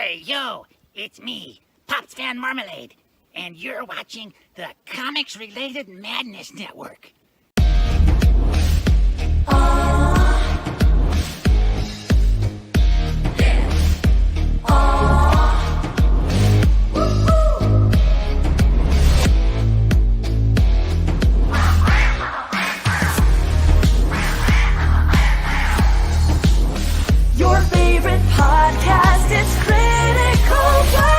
Hey, yo, it's me, Pops Fan Marmalade, and you're watching the Comics-Related Madness Network. Your favorite podcast is Critical Blast.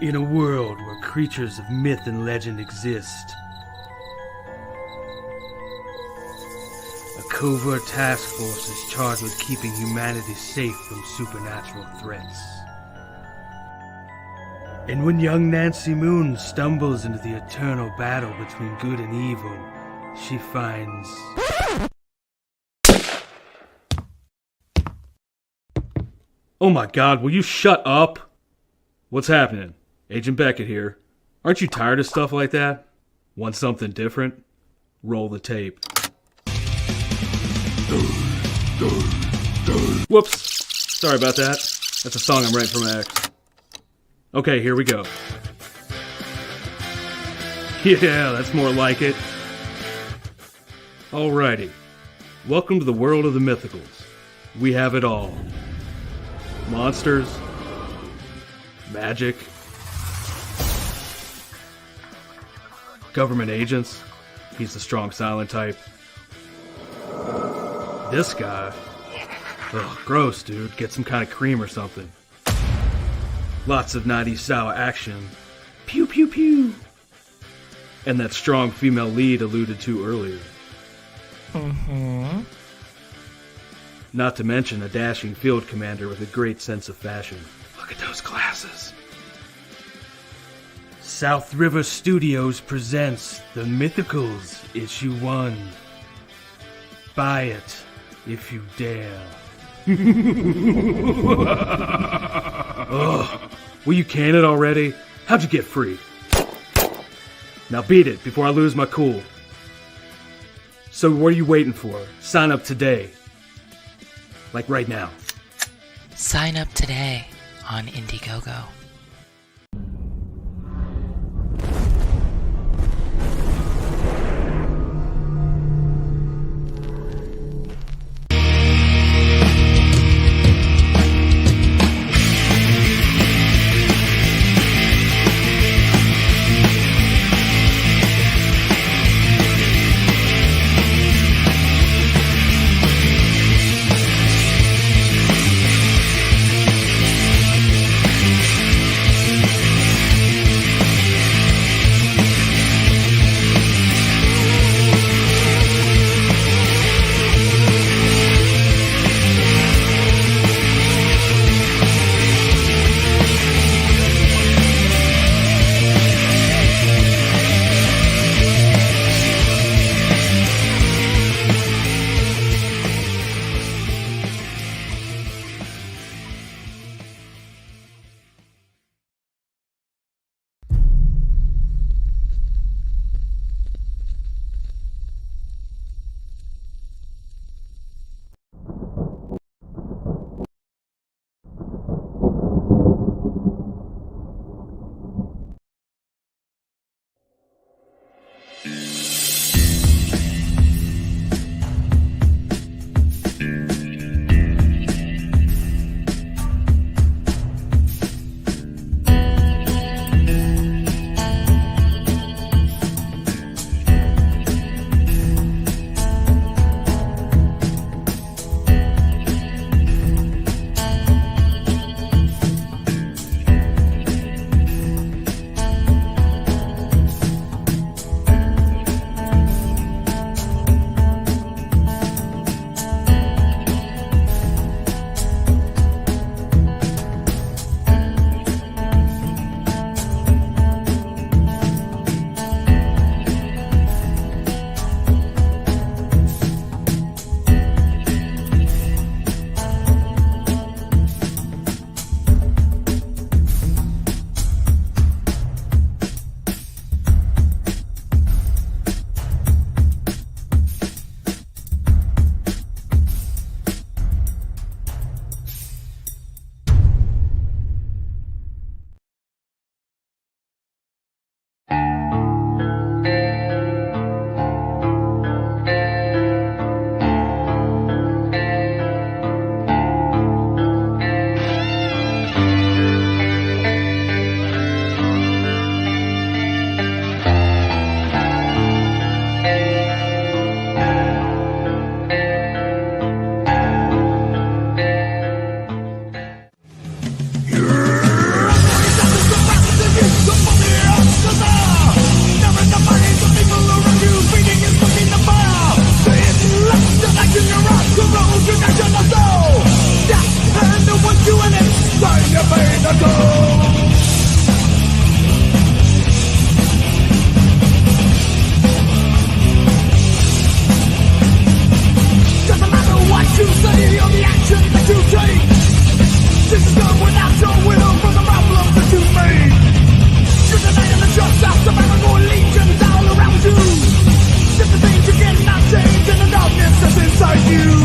In a world where creatures of myth and legend exist, a covert task force is charged with keeping humanity safe from supernatural threats. And when young Nancy Moon stumbles into the eternal battle between good and evil, she finds... Oh my god, will you shut up? What's happening? Agent Beckett here. Aren't you tired of stuff like that? Want something different? Roll the tape. Whoops. Sorry about that. That's a song I'm writing for my ex. Okay, here we go. Yeah, that's more like it. Alrighty. Welcome to the world of the mythicals. We have it all. Monsters. Magic. Government agents. He's the strong silent type. This guy. Ugh, gross, dude. Get some kind of cream or something. Lots of 90s style action. Pew pew pew. And that strong female lead alluded to earlier. Mm-hmm. Not to mention a dashing field commander with a great sense of fashion. Look at those glasses. South River Studios presents The Mythicals, Issue 1. Buy it, if you dare. Ugh, will you can it already? How'd you get free? Now beat it before I lose my cool. So what are you waiting for? Sign up today. Like right now. Sign up today on Indiegogo. are you?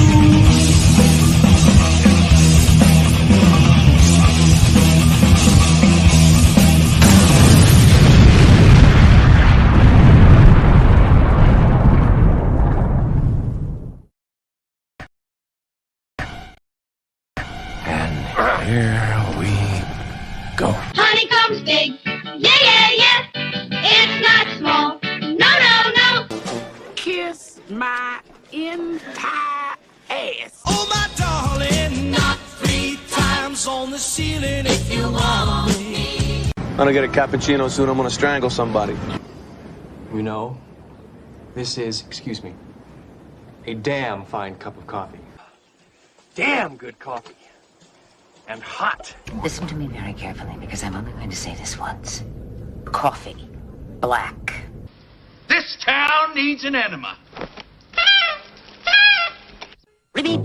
And here we go. Honeycomb's big. Yeah, yeah, yeah. It's not small. No, no, no. Kiss my entire ass. Oh, my darling, not 3 times on the ceiling if you want me. I'm gonna get a cappuccino soon. I'm gonna strangle somebody. You know, this is, excuse me, a damn fine cup of coffee. Damn good coffee. And hot. Listen to me very carefully, because I'm only going to say this once. Coffee. Black. This town needs an enema. The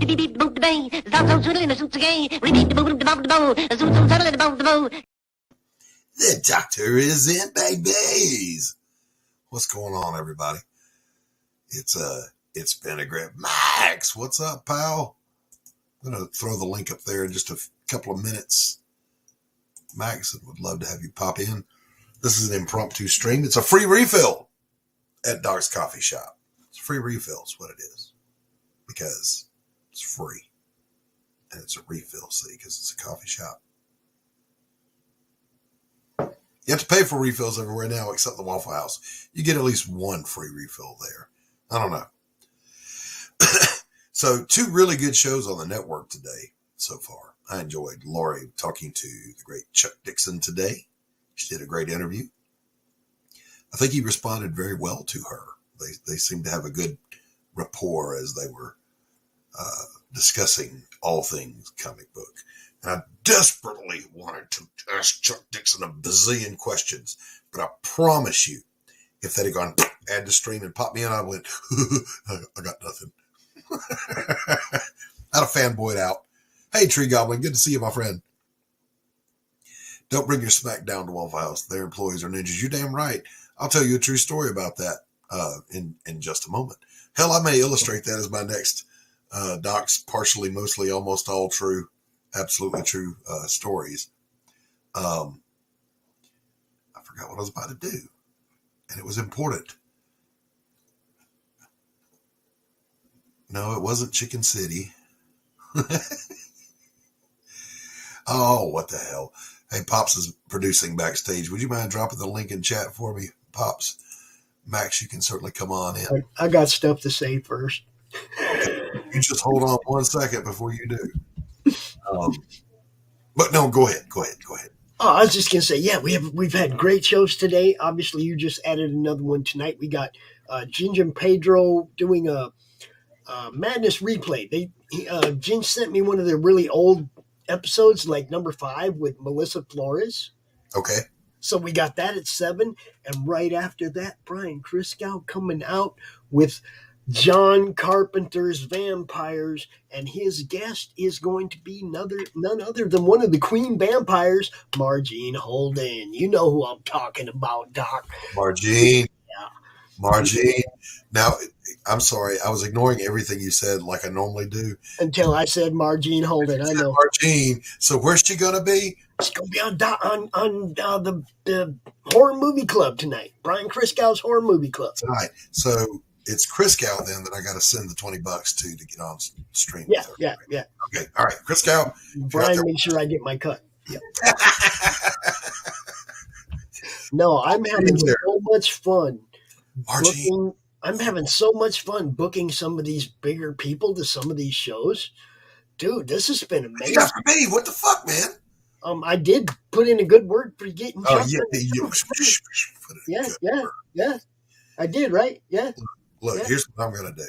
doctor is in, babies. What's going on, everybody? It's Vinaigrette Max. What's up, pal? I'm gonna throw the link up there in just a couple of minutes. Max, would love to have you pop in. This is an impromptu stream. It's a free refill at Doc's Coffee Shop. It's a free refill is what it is, because it's free and it's a refill. See, because it's a coffee shop. You have to pay for refills everywhere now except the Waffle House. You get at least one free refill there. I don't know. So 2 really good shows on the network today so far. I enjoyed Lori talking to the great Chuck Dixon today. She did a great interview. I think he responded very well to her. They seemed to have a good rapport as they were discussing all things comic book. And I desperately wanted to ask Chuck Dixon a bazillion questions, but I promise you, if they'd have gone add to stream and popped me in, I went, I got nothing. I'd have fanboyed out. Hey, Tree Goblin, good to see you, my friend. Don't bring your smack down to Waffle House. Their employees are ninjas. You're damn right. I'll tell you a true story about that in just a moment. Hell, I may illustrate that as my next Doc's partially, mostly, almost all true, absolutely true stories. I forgot what I was about to do, and it was important. No, it wasn't Chicken City. Oh, what the hell. Hey, Pops is producing backstage. Would you mind dropping the link in chat for me, Pops? Max, you can certainly come on in. I got stuff to say first. Okay. You just hold on 1 second before you do. But no, go ahead. Oh, I was just gonna say, yeah, we've had great shows today. Obviously, you just added another one tonight. We got Ginger and Pedro doing a Madness replay. Ginge sent me one of their really old episodes, like number 5 with Melissa Flores. Okay. So we got that at 7, and right after that, Brian Christgau coming out with John Carpenter's Vampires, and his guest is going to be none other than one of the Queen Vampires, Margene Holden. You know who I'm talking about, Doc. Margene. Yeah. Margene. Now, I'm sorry. I was ignoring everything you said like I normally do. Until I said Margene Holden. I know. Margene. So where's she going to be? She's going to be on the Horror Movie Club tonight. Brian Christgau's Horror Movie Club. Tonight. So it's Christgau then that I got to send the $20 to get on stream. Yeah. Okay. All right. Christgau. Brian, make sure I get my cut. Yeah. No, I'm having so much fun. I'm having so much fun booking some of these bigger people to some of these shows. Dude, this has been amazing. You got for me. What the fuck, man? I did put in a good word for getting. Oh, yeah. I did, right? Yeah. Look, here's what I'm going to do.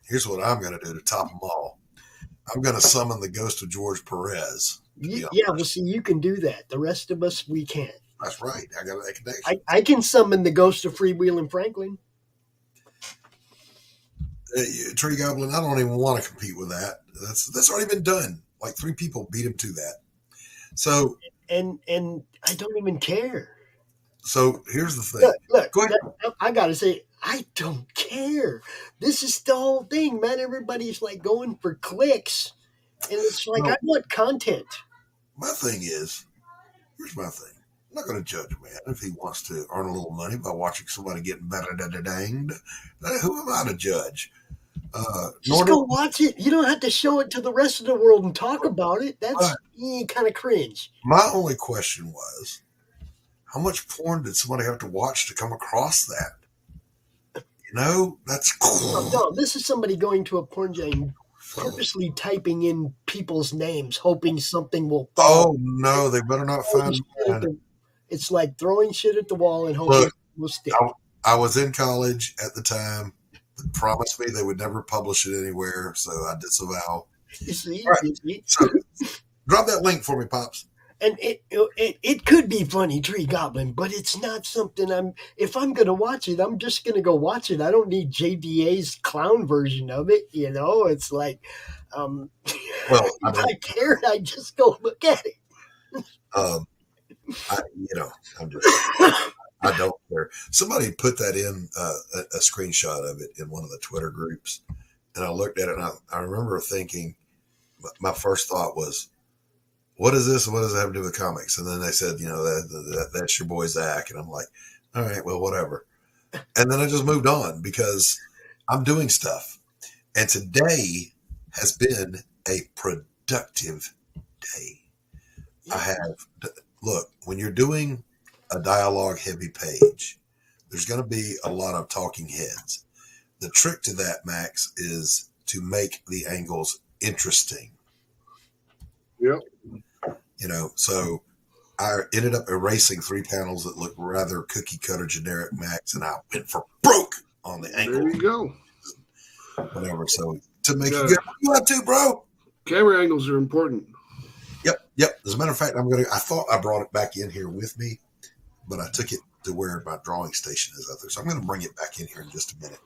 Here's what I'm going to do to top them all. I'm going to summon the ghost of George Perez. Yeah, well, see, you can do that. The rest of us, we can't. That's right. I got that connection. I can summon the ghost of Freewheeling Franklin. Tree Goblin, I don't even want to compete with that. That's already been done. Like 3 people beat him to that. So and I don't even care. So here's the thing. Look, go ahead. I gotta say, I don't care. This is the whole thing, man. Everybody's like going for clicks. And it's like, I want content. My thing is, here's my thing. I'm not going to judge a man if he wants to earn a little money by watching somebody getting danged. Who am I to judge? Just go watch it. You don't have to show it to the rest of the world and talk about it. That's kind of cringe. My only question was, how much porn did somebody have to watch to come across that? You know, that's cool. No, this is somebody going to a porn giant purposely typing in people's names, hoping something will fall. Oh, no, they better not find mine. It's like throwing shit at the wall and hoping it will stick. I was in college at the time. They promised me they would never publish it anywhere, so I disavow. You see? Right. You see? So, drop that link for me, Pops. And it could be funny, Tree Goblin, but it's not something if I'm going to watch it, I'm just going to go watch it. I don't need JDA's clown version of it, you know? It's like, well, if I cared, I'd just go look at it. I don't care. Somebody put that in a screenshot of it in one of the Twitter groups, and I looked at it, and I remember thinking, my first thought was, what is this? What does it have to do with comics? And then they said, you know, that's your boy Zach. And I'm like, all right, well, whatever. And then I just moved on because I'm doing stuff. And today has been a productive day. Look, when you're doing a dialogue heavy page, there's going to be a lot of talking heads. The trick to that, Max, is to make the angles interesting. Yep. You know, so I ended up erasing 3 panels that looked rather cookie cutter generic, Max, and I went for broke on the angle. There you go. Whatever. So to make it good, you want to, bro. Camera angles are important. Yep. As a matter of fact, I thought I brought it back in here with me, but I took it to where my drawing station is out there. So I'm going to bring it back in here in just a minute.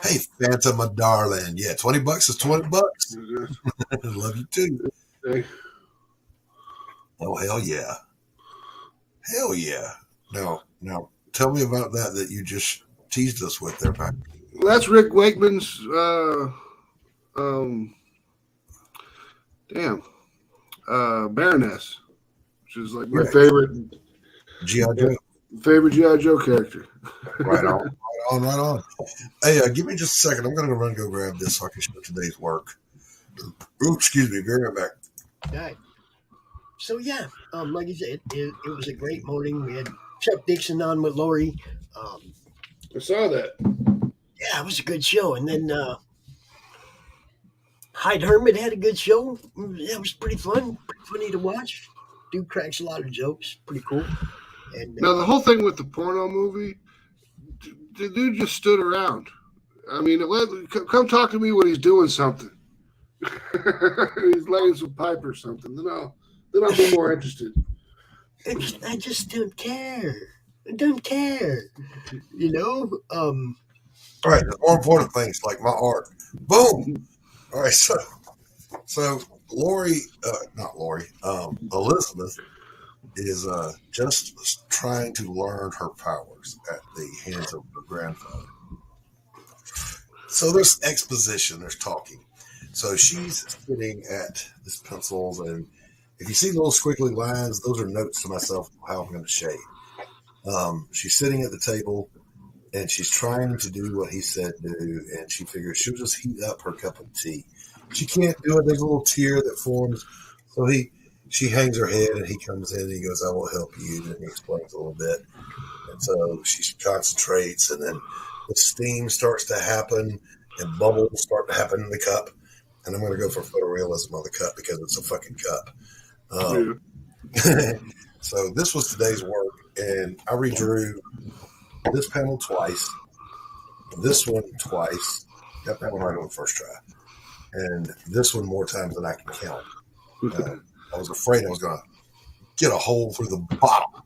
Hey, Phantom, my darling. Yeah, $20 is $20. Love you too. Hey. Oh, hell yeah. Hell yeah. Now, tell me about that you just teased us with there, Pat. Well, that's Rick Wakeman's, Baroness, which is like my favorite G.I. Joe. Favorite G.I. Joe character. Right on. Hey, give me just a second. I'm going to go grab this so I can show today's work. Ooh, excuse me. Be right back. All right. So, yeah, like you said, it was a great morning. We had Chuck Dixon on with Lori. I saw that. Yeah, it was a good show. And then Hyde Hermit had a good show. It was pretty fun, pretty funny to watch. Dude cracks a lot of jokes. Pretty cool. And now, the whole thing with the porno movie, the dude just stood around. I mean, come talk to me when he's doing something. He's laying some pipe or something. Then I'll be more interested. I just don't care. I don't care. You know? All right, the more important things like my art. Boom! All right, so Elizabeth is just trying to learn her powers at the hands of her grandfather. So there's exposition, there's talking. So she's sitting at this pencils, and if you see little squiggly lines, those are notes to myself how I'm going to shade. She's sitting at the table, and she's trying to do what he said do, and she figures she'll just heat up her cup of tea. She can't do it. There's a little tear that forms. So she hangs her head, and he comes in, and he goes, I will help you, and he explains a little bit. And so she concentrates, and then the steam starts to happen, and bubbles start to happen in the cup. And I'm going to go for photorealism on the cup because it's a fucking cup. So this was today's work, and I redrew this panel twice, this one twice, got that one right on the first try, and this one more times than I can count. I was afraid I was going to get a hole through the bottom.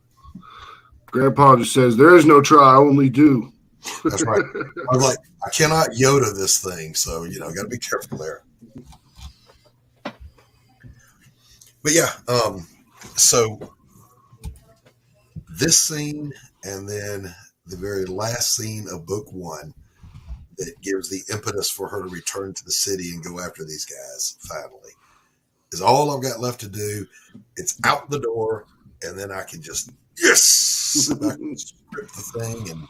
Grandpa just says, there is no try, only do. That's right. I was like, I cannot Yoda this thing, so, got to be careful there. But yeah, so this scene and then the very last scene of book 1 that gives the impetus for her to return to the city and go after these guys finally is all I've got left to do. It's out the door, and then I can just I can script the thing,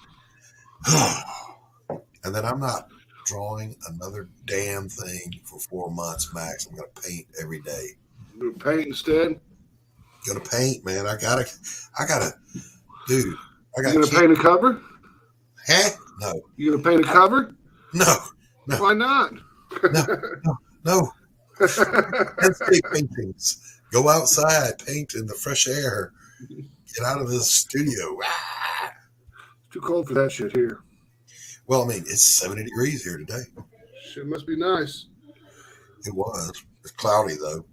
and then I'm not drawing another damn thing for 4 months max. I'm gonna paint every day. You paint instead? Gonna paint, man. I gotta, dude. I got. You gonna paint a cover? Huh? No. You gonna paint a cover? No. Why not? No. Landscape paintings. Go outside, paint in the fresh air. Get out of the studio. It's too cold for that shit here. Well, I mean, it's 70 degrees here today. Shit must be nice. It was. It's cloudy though.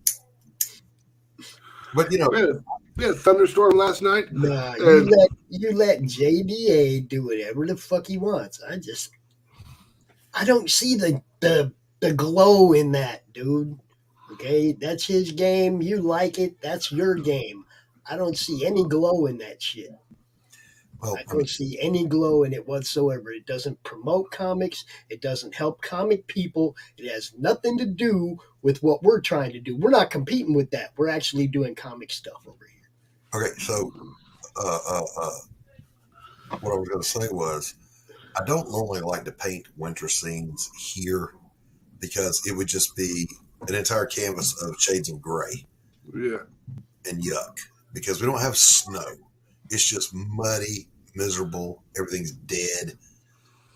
But we had a thunderstorm last night. Nah, you let JDA do whatever the fuck he wants. I don't see the glow in that, dude. Okay, that's his game. You like it. That's your game. I don't see any glow in that shit. Well, I don't see any glow in it whatsoever. It doesn't promote comics. It doesn't help comic people. It has nothing to do with what we're trying to do. We're not competing with that. We're actually doing comic stuff over here. Okay, so what I was going to say was, I don't normally like to paint winter scenes here because it would just be an entire canvas of shades of gray. Yeah. And yuck, because we don't have snow. It's just muddy, miserable. Everything's dead.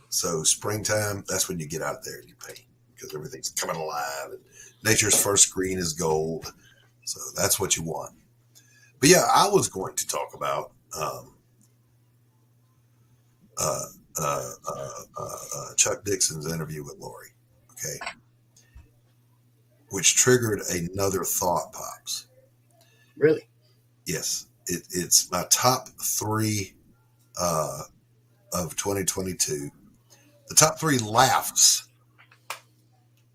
So springtime, that's when you get out there and you paint because everything's coming alive. And nature's first green is gold. So that's what you want. But yeah, I was going to talk about Chuck Dixon's interview with Lori, okay, which triggered another thought, Pops. Really? Yes, it's my top 3 of 2022. The top 3 laughs.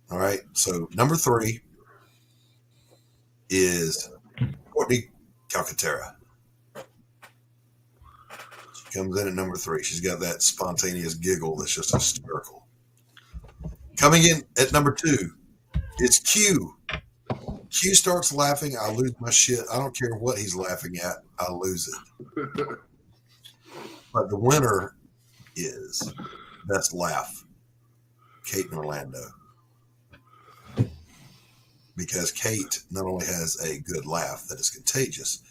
All right, so number 3 is Courtney Calcaterra. She comes in at number 3. She's got that spontaneous giggle that's just hysterical. Coming in at number 2, it's Q. Q starts laughing, I lose my shit. I don't care what he's laughing at, I lose it. But the winner is best laugh, Kate in Orlando. Because Kate not only has a good laugh that is contagious,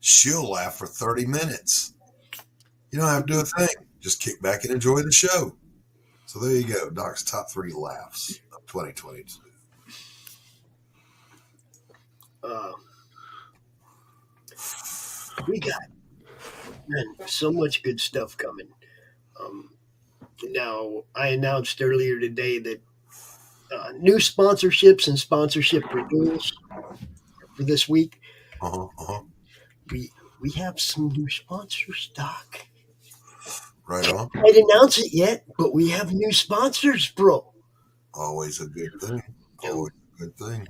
she'll laugh for 30 minutes. You don't have to do a thing. Just kick back and enjoy the show. So there you go. Doc's top 3 laughs of 2022. We got so much good stuff coming. Now, I announced earlier today that new sponsorships and sponsorship renewals for this week. We have some new sponsors, Doc. Right on. I didn't announce it yet, but we have new sponsors, bro. Always a good thing. Always a good thing.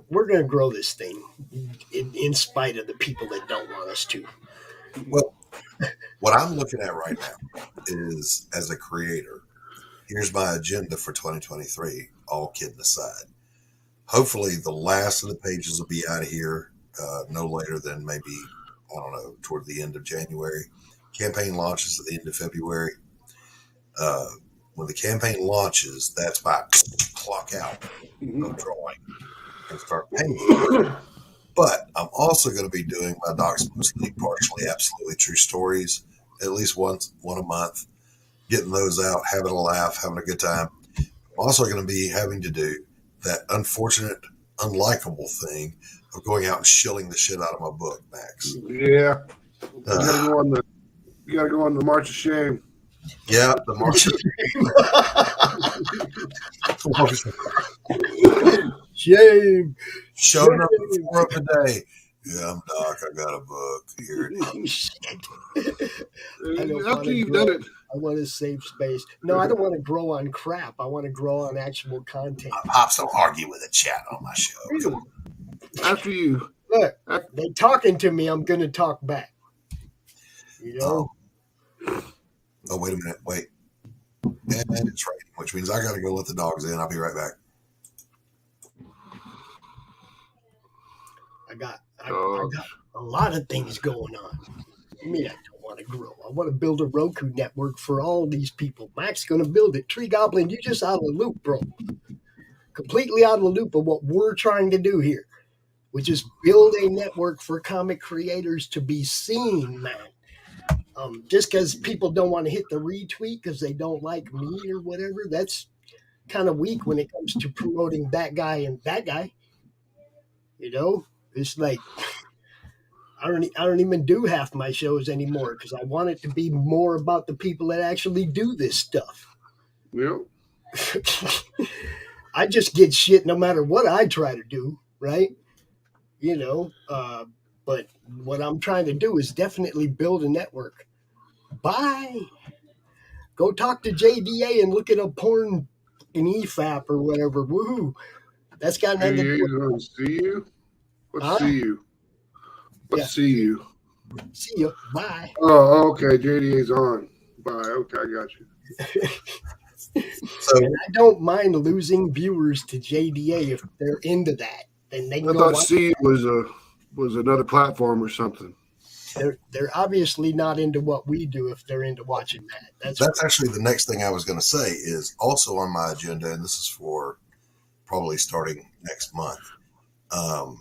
We're going to grow this thing in spite of the people that don't want us to. Well, what I'm looking at right now is, as a creator, here's my agenda for 2023, all kidding aside. Hopefully, the last of the pages will be out of here no later than maybe, I don't know, toward the end of January. Campaign launches at the end of February. When the campaign launches, that's my clock out of drawing and start painting. But I'm also going to be doing my Doc's Mostly Partially Absolutely True Stories at least once a month, getting those out, having a laugh, having a good time. I'm also going to be having to do that unfortunate, unlikable thing of going out and shilling the shit out of my book, Max. Yeah. You gotta go on the March of Shame. Yeah, the March of Shame. Show number 4 of the day. Yeah, I'm Doc. I got a book. Here it is. After you've done it. I want to save space. No, I don't want to grow on crap. I want to grow on actual content. Pops don't argue with a chat on my show. Come on. After you. Look, they talking to me. I'm going to talk back. You know? Oh, wait a minute. Wait. And it's raining, which means I got to go let the dogs in. I'll be right back. I got a lot of things going on. I mean, I don't want to grow. I want to build a Roku network for all these people. Mac's going to build it. Tree Goblin, you just out of the loop, bro. Completely out of the loop of what we're trying to do here, which is build a network for comic creators to be seen, man. Just because people don't want to hit the retweet because they don't like me or whatever, that's kind of weak when it comes to promoting that guy and that guy. You know, it's like I don't even do half my shows anymore because I want it to be more about the people that actually do this stuff. Yep. I just get shit no matter what I try to do, right? You know, but what I'm trying to do is definitely build a network. Bye. Go talk to JDA and look at a porn in EFAP or whatever. Woohoo. That's got nothing to do with See you? Let's Huh? see you. Let's Yeah. see you. See you. Bye. Oh, okay. JDA's on. Bye. Okay, I got you. So And I don't mind losing viewers to JDA if they're into that. Then they can I go thought watch. C was another platform or something. They're obviously not into what we do if they're into watching that. that's actually the next thing I was going to say is also on my agenda, and this is for probably starting next month. I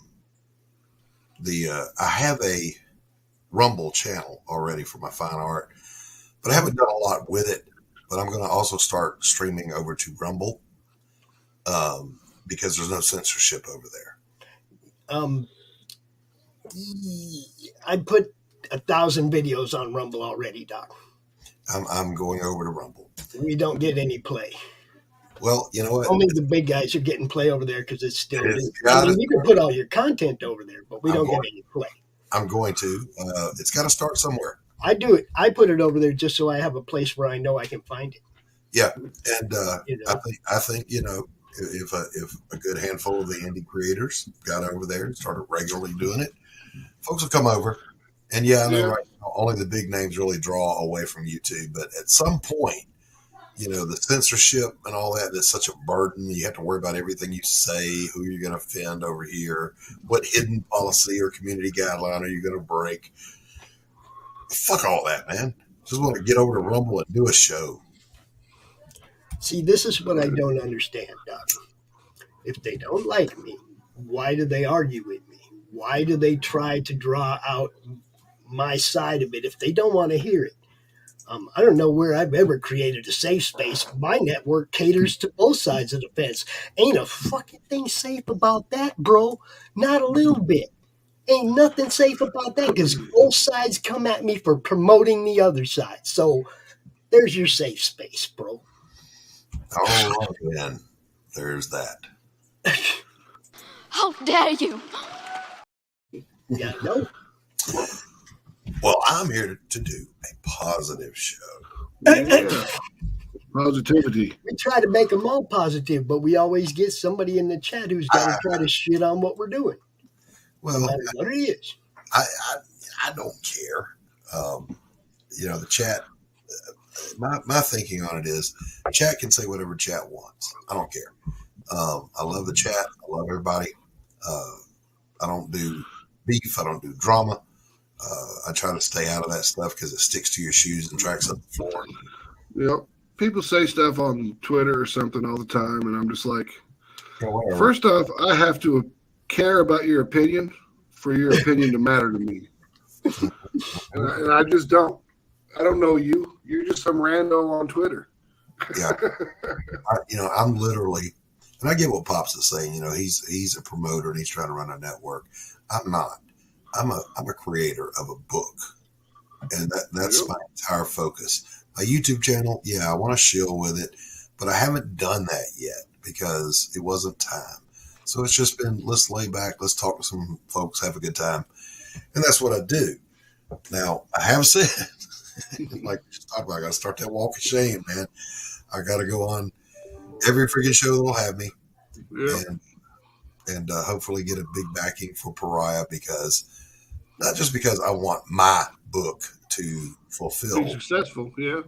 have a Rumble channel already for my fine art, but I haven't done a lot with it. But I'm going to also start streaming over to Rumble because there's no censorship over there. I put 1,000 videos on Rumble already, Doc. I'm going over to Rumble. We don't get any play. Well, you know what? Only the big guys are getting play over there because it's still new. got I mean, it. you can put all your content over there, but we don't get any play. I'm going to. It's got to start somewhere. I do it. I put it over there just so I have a place where I know I can find it. Yeah, and I think you know if a good handful of the indie creators got over there and started regularly doing it, folks will come over. And yeah, I know right now only the big names really draw away from YouTube, but at some point, you know, the censorship and all that's such a burden. You have to worry about everything you say, who you're going to offend over here, what hidden policy or community guideline are you going to break. Fuck all that, man. Just want to get over to Rumble and do a show. See, this is what I don't understand, Doc. If they don't like me, why do they argue with me? Why do they try to draw out my side of it if they don't want to hear it? I don't know where I've ever created a safe space. My network caters to both sides of the fence. Ain't a fucking thing safe about that, bro. Not a little bit. Ain't nothing safe about that because both sides come at me for promoting the other side. So there's your safe space, bro. Oh, then there's that. How dare you? Yeah, no. Well, I'm here to do a positive show. Yeah. Positivity. We try to make them all positive, but we always get somebody in the chat who's got to try to shit on what we're doing. Well, no matter what it is. I don't care. You know, the chat. My thinking on it is, chat can say whatever chat wants. I don't care. I love the chat. I love everybody. I don't do beef. I don't do drama. I try to stay out of that stuff because it sticks to your shoes and tracks up the floor. Yep. People say stuff on Twitter or something all the time, and I'm just like, yeah, first off, I have to care about your opinion for your opinion to matter to me. And I just don't. I don't know you. You're just some rando on Twitter. Yeah. I'm literally, and I get what Pops is saying. You know, he's a promoter and he's trying to run a network. I'm not. I'm a creator of a book, and that's my entire focus. My YouTube channel, yeah, I want to shill with it, but I haven't done that yet because it wasn't time. So it's just been, let's lay back, let's talk to some folks, have a good time, and that's what I do. Now, I have said, like we just talked about, I got to start that walk of shame, man. I got to go on every freaking show that'll have me, and hopefully get a big backing for Pariah, because not just because I want my book to fulfill. Be successful, yeah.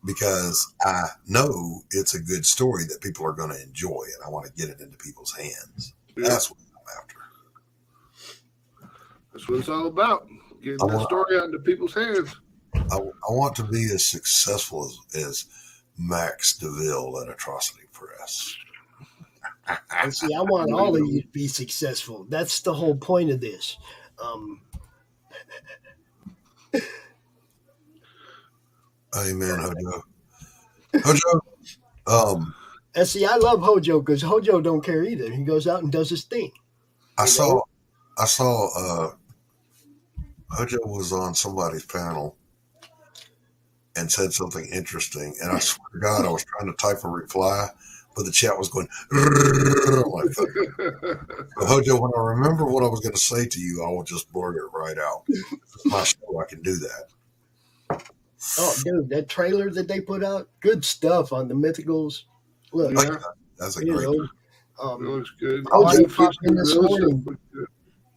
because I know it's a good story that people are going to enjoy, and I want to get it into people's hands. Yeah. That's what I'm after. That's what it's all about. Getting the story out into people's hands. I want to be as successful as Max DeVille at Atrocity Press. And see, I want all of you to be successful. That's the whole point of this. Amen, Hojo. And see, I love Hojo because Hojo don't care either. He goes out and does his thing. I saw Hojo was on somebody's panel and said something interesting, and I swear to God, I was trying to type a reply, but the chat was going. Hojo, when I remember what I was going to say to you, I will just blurt it right out. It's my show; I can do that. Oh, dude, that trailer that they put out, good stuff on the Mythicals. Look, yeah, that's a great. It looks good. He popped in this morning.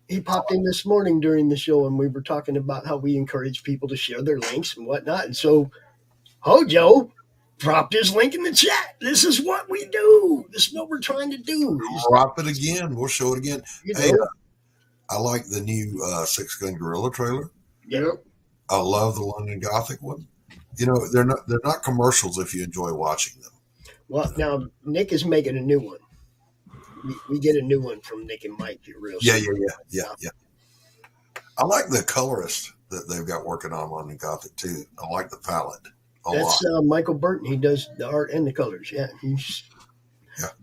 He popped in this morning during the show, and we were talking about how we encourage people to share their links and whatnot. And so, Hojo dropped his link in the chat. This is what we do. This is what we're trying to do. Drop it again. We'll show it again. Hey, I like the new Six Gun Gorilla trailer. Yep. I love the London Gothic one. You know, they're not commercials if you enjoy watching them. Well, now Nick is making a new one. We get a new one from Nick and Mike here real soon. Yeah. I like the colorist that they've got working on London Gothic too. I like the palette a That's lot. Michael Burton. He does the art and the colors. Yeah.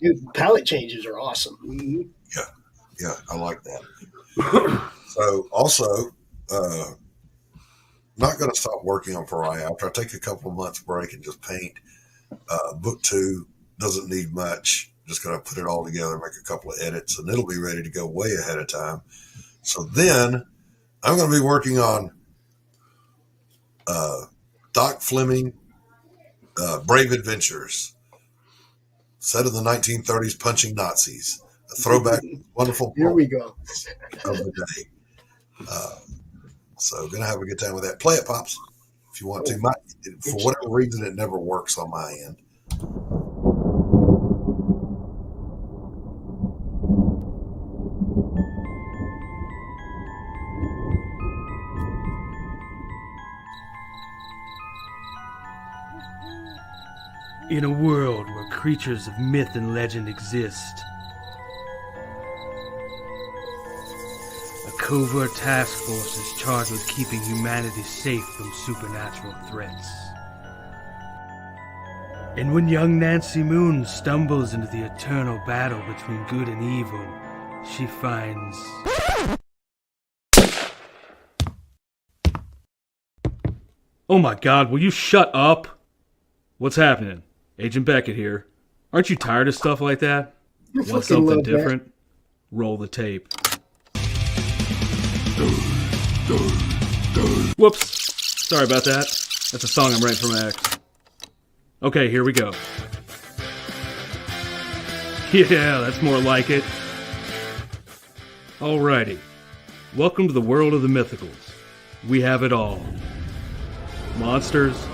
Dude, palette changes are awesome. Mm-hmm. Yeah, I like that. So also, not going to stop working on Pariah after I take a couple of months break and just paint. Book 2 doesn't need much. Just going to put it all together, make a couple of edits, and it'll be ready to go way ahead of time. So then I'm going to be working on Doc Fleming, Brave Adventures, set in the 1930s, punching Nazis, a throwback, wonderful. Here we go. Of the day. So going to have a good time with that. Play it, Pops, if you want to. For whatever reason, it never works on my end. In a world where creatures of myth and legend exist, a covert task force is charged with keeping humanity safe from supernatural threats. And when young Nancy Moon stumbles into the eternal battle between good and evil, she finds... Oh my God, will you shut up? What's happening? Agent Beckett here. Aren't you tired of stuff like that? Want something different? Roll the tape. Whoops. Sorry about that. That's a song I'm writing for my ex. Okay, here we go. Yeah, that's more like it. Alrighty. Welcome to the world of the mythicals. We have it all. Monsters.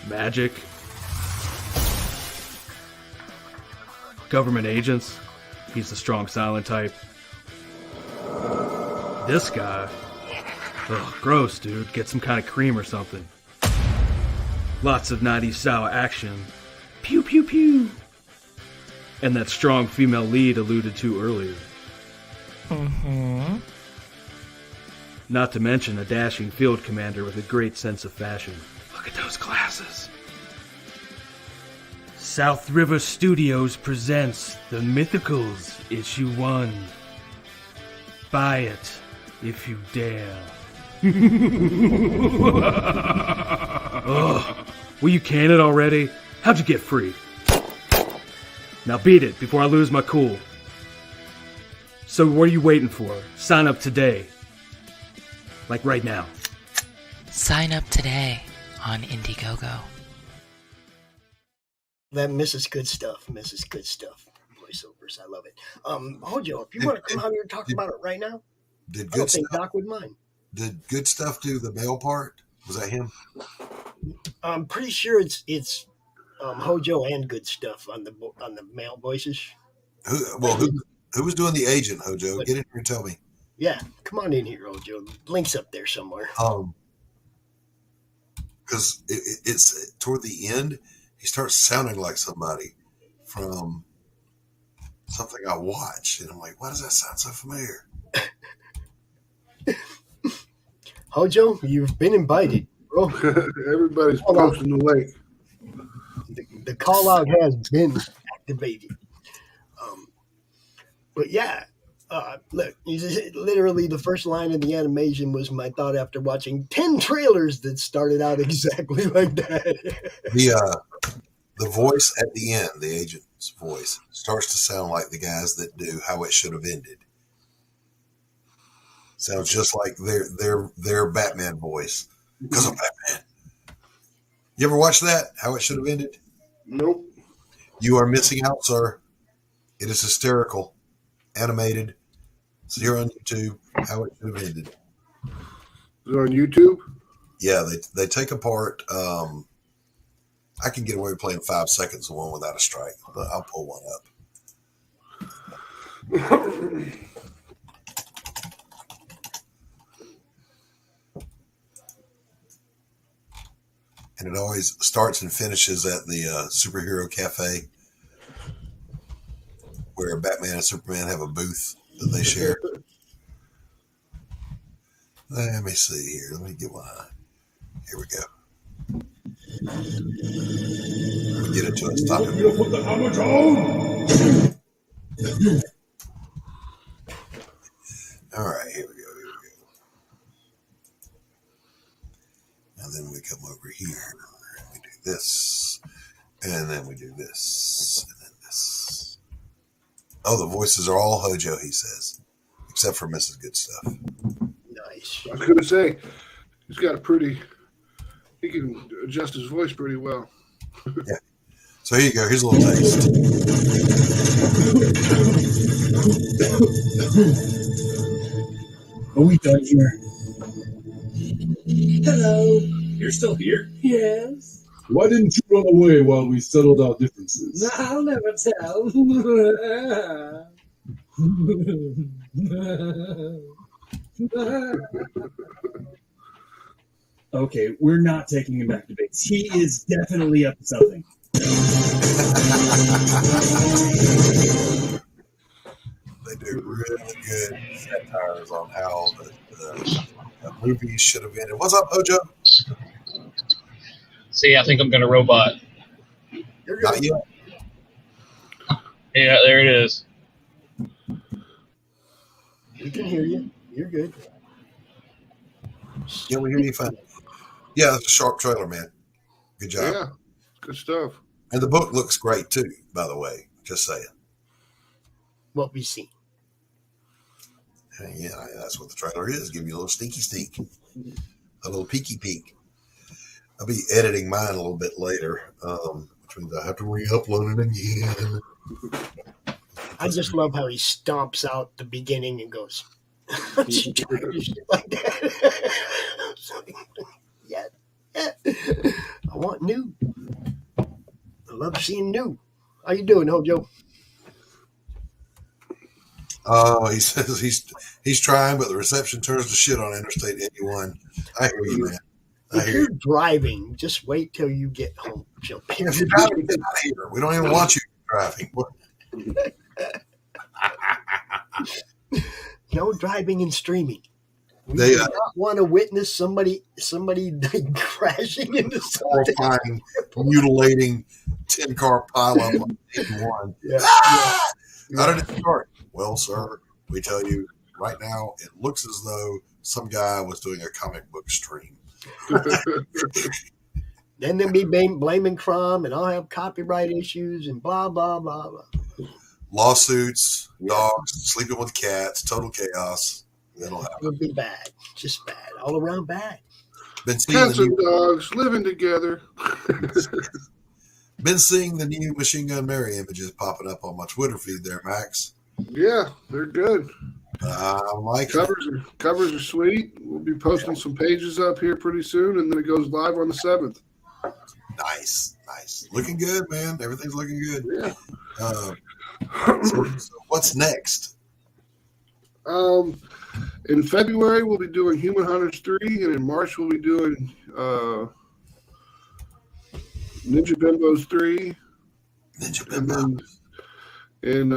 Magic. Government agents. He's the strong silent type. This guy. Ugh, gross, dude. Get some kind of cream or something. Lots of 90s style action. Pew pew pew. And that strong female lead alluded to earlier. Mm-hmm. Not to mention a dashing field commander with a great sense of fashion. Look at those glasses. South River Studios presents The Mythicals, Issue 1. Buy it, if you dare. Ugh, will you can it already? How'd you get free? Now beat it before I lose my cool. So what are you waiting for? Sign up today. Like right now. Sign up today on Indiegogo. That Mrs. Good Stuff. Voiceovers, I love it. Hojo, if you want to come out here and talk about it right now, I don't think Doc would mind. Did Good Stuff do the male part? Was that him? I'm pretty sure it's Hojo and good stuff on the male voices. Who was doing the agent, Hojo? Get in here and tell me. Yeah, come on in here, Hojo. Link's up there somewhere. Because it's toward the end, he starts sounding like somebody from something I watched, and I'm like, why does that sound so familiar? Hojo, you've been invited, bro. Everybody's posting the link. The call out has been activated. But yeah, look, literally the first line of the animation was my thought after watching 10 trailers that started out exactly like that. The voice at the end, the agent's voice, starts to sound like the guys that do How It Should Have Ended. Sounds just like their Batman voice. Because of Batman. You ever watch that? How It Should Have Ended? Nope. You are missing out, sir. It is hysterical. Animated. It's here on YouTube. How It Should Have Ended. Is it on YouTube? Yeah, they take apart. I can get away with playing 5 seconds of one without a strike, but I'll pull one up. And it always starts and finishes at the superhero cafe where Batman and Superman have a booth that they share. Let me see here. Let me get one. Here we go. Let me get it to us. Stop it. You put the hammer down. All right, here we go. And then we come over here, and we do this, and then we do this, and then this. Oh, the voices are all Hojo, he says, except for Mrs. Good Stuff. Nice. I was going to say, he can adjust his voice pretty well. Yeah. So here you go. Here's a little taste. Are we done here? Hello. You're still here? Yes. Why didn't you run away while we settled our differences? I'll never tell. Okay, we're not taking him back to base. He is definitely up to something. They do really good satires on how the movies should have ended. What's up, Hojo? See, I think I'm going to robot. Not yet. Yeah, there it is. We can hear you. You're good. Yeah, we hear you fine. Yeah, it's a sharp trailer, man. Good job. Yeah, good stuff. And the book looks great, too, by the way. Just saying. What we see. Yeah, that's what the trailer is. Give you a little sneaky sneak. A little peeky peek. I'll be editing mine a little bit later, which means I have to re-upload it again. I just love how he stomps out the beginning and goes, like that. Yeah. I want new. I love seeing new. How you doing, Hojo? He says he's trying, but the reception turns to shit on Interstate 81. I hear you, man. If you're driving, just wait till you get home. If you're driving, get out of here. We don't even want you driving. No driving and streaming. We They do not want to witness somebody crashing into something. horrifying, mutilating 10-car pileup on 81. Yeah. How did it start? Well, sir, we tell you right now, it looks as though some guy was doing a comic book stream. Then they'll be blaming crime, and I'll have copyright issues and blah, blah, blah, blah. Lawsuits, dogs, sleeping with cats, total chaos. That'll happen. It'll be bad. Just bad. All around bad. Been seeing Cats and dogs living together. Been seeing the new Machine Gun Mary images popping up on my Twitter feed there, Max. Yeah, they're good. I like Covers are sweet. We'll be posting some pages up here pretty soon, and then it goes live on the 7th. Nice. Looking good, man. Everything's looking good. Yeah. So what's next? In February, we'll be doing Human Hunters 3, and in March, we'll be doing Ninja Bimbos 3. And then in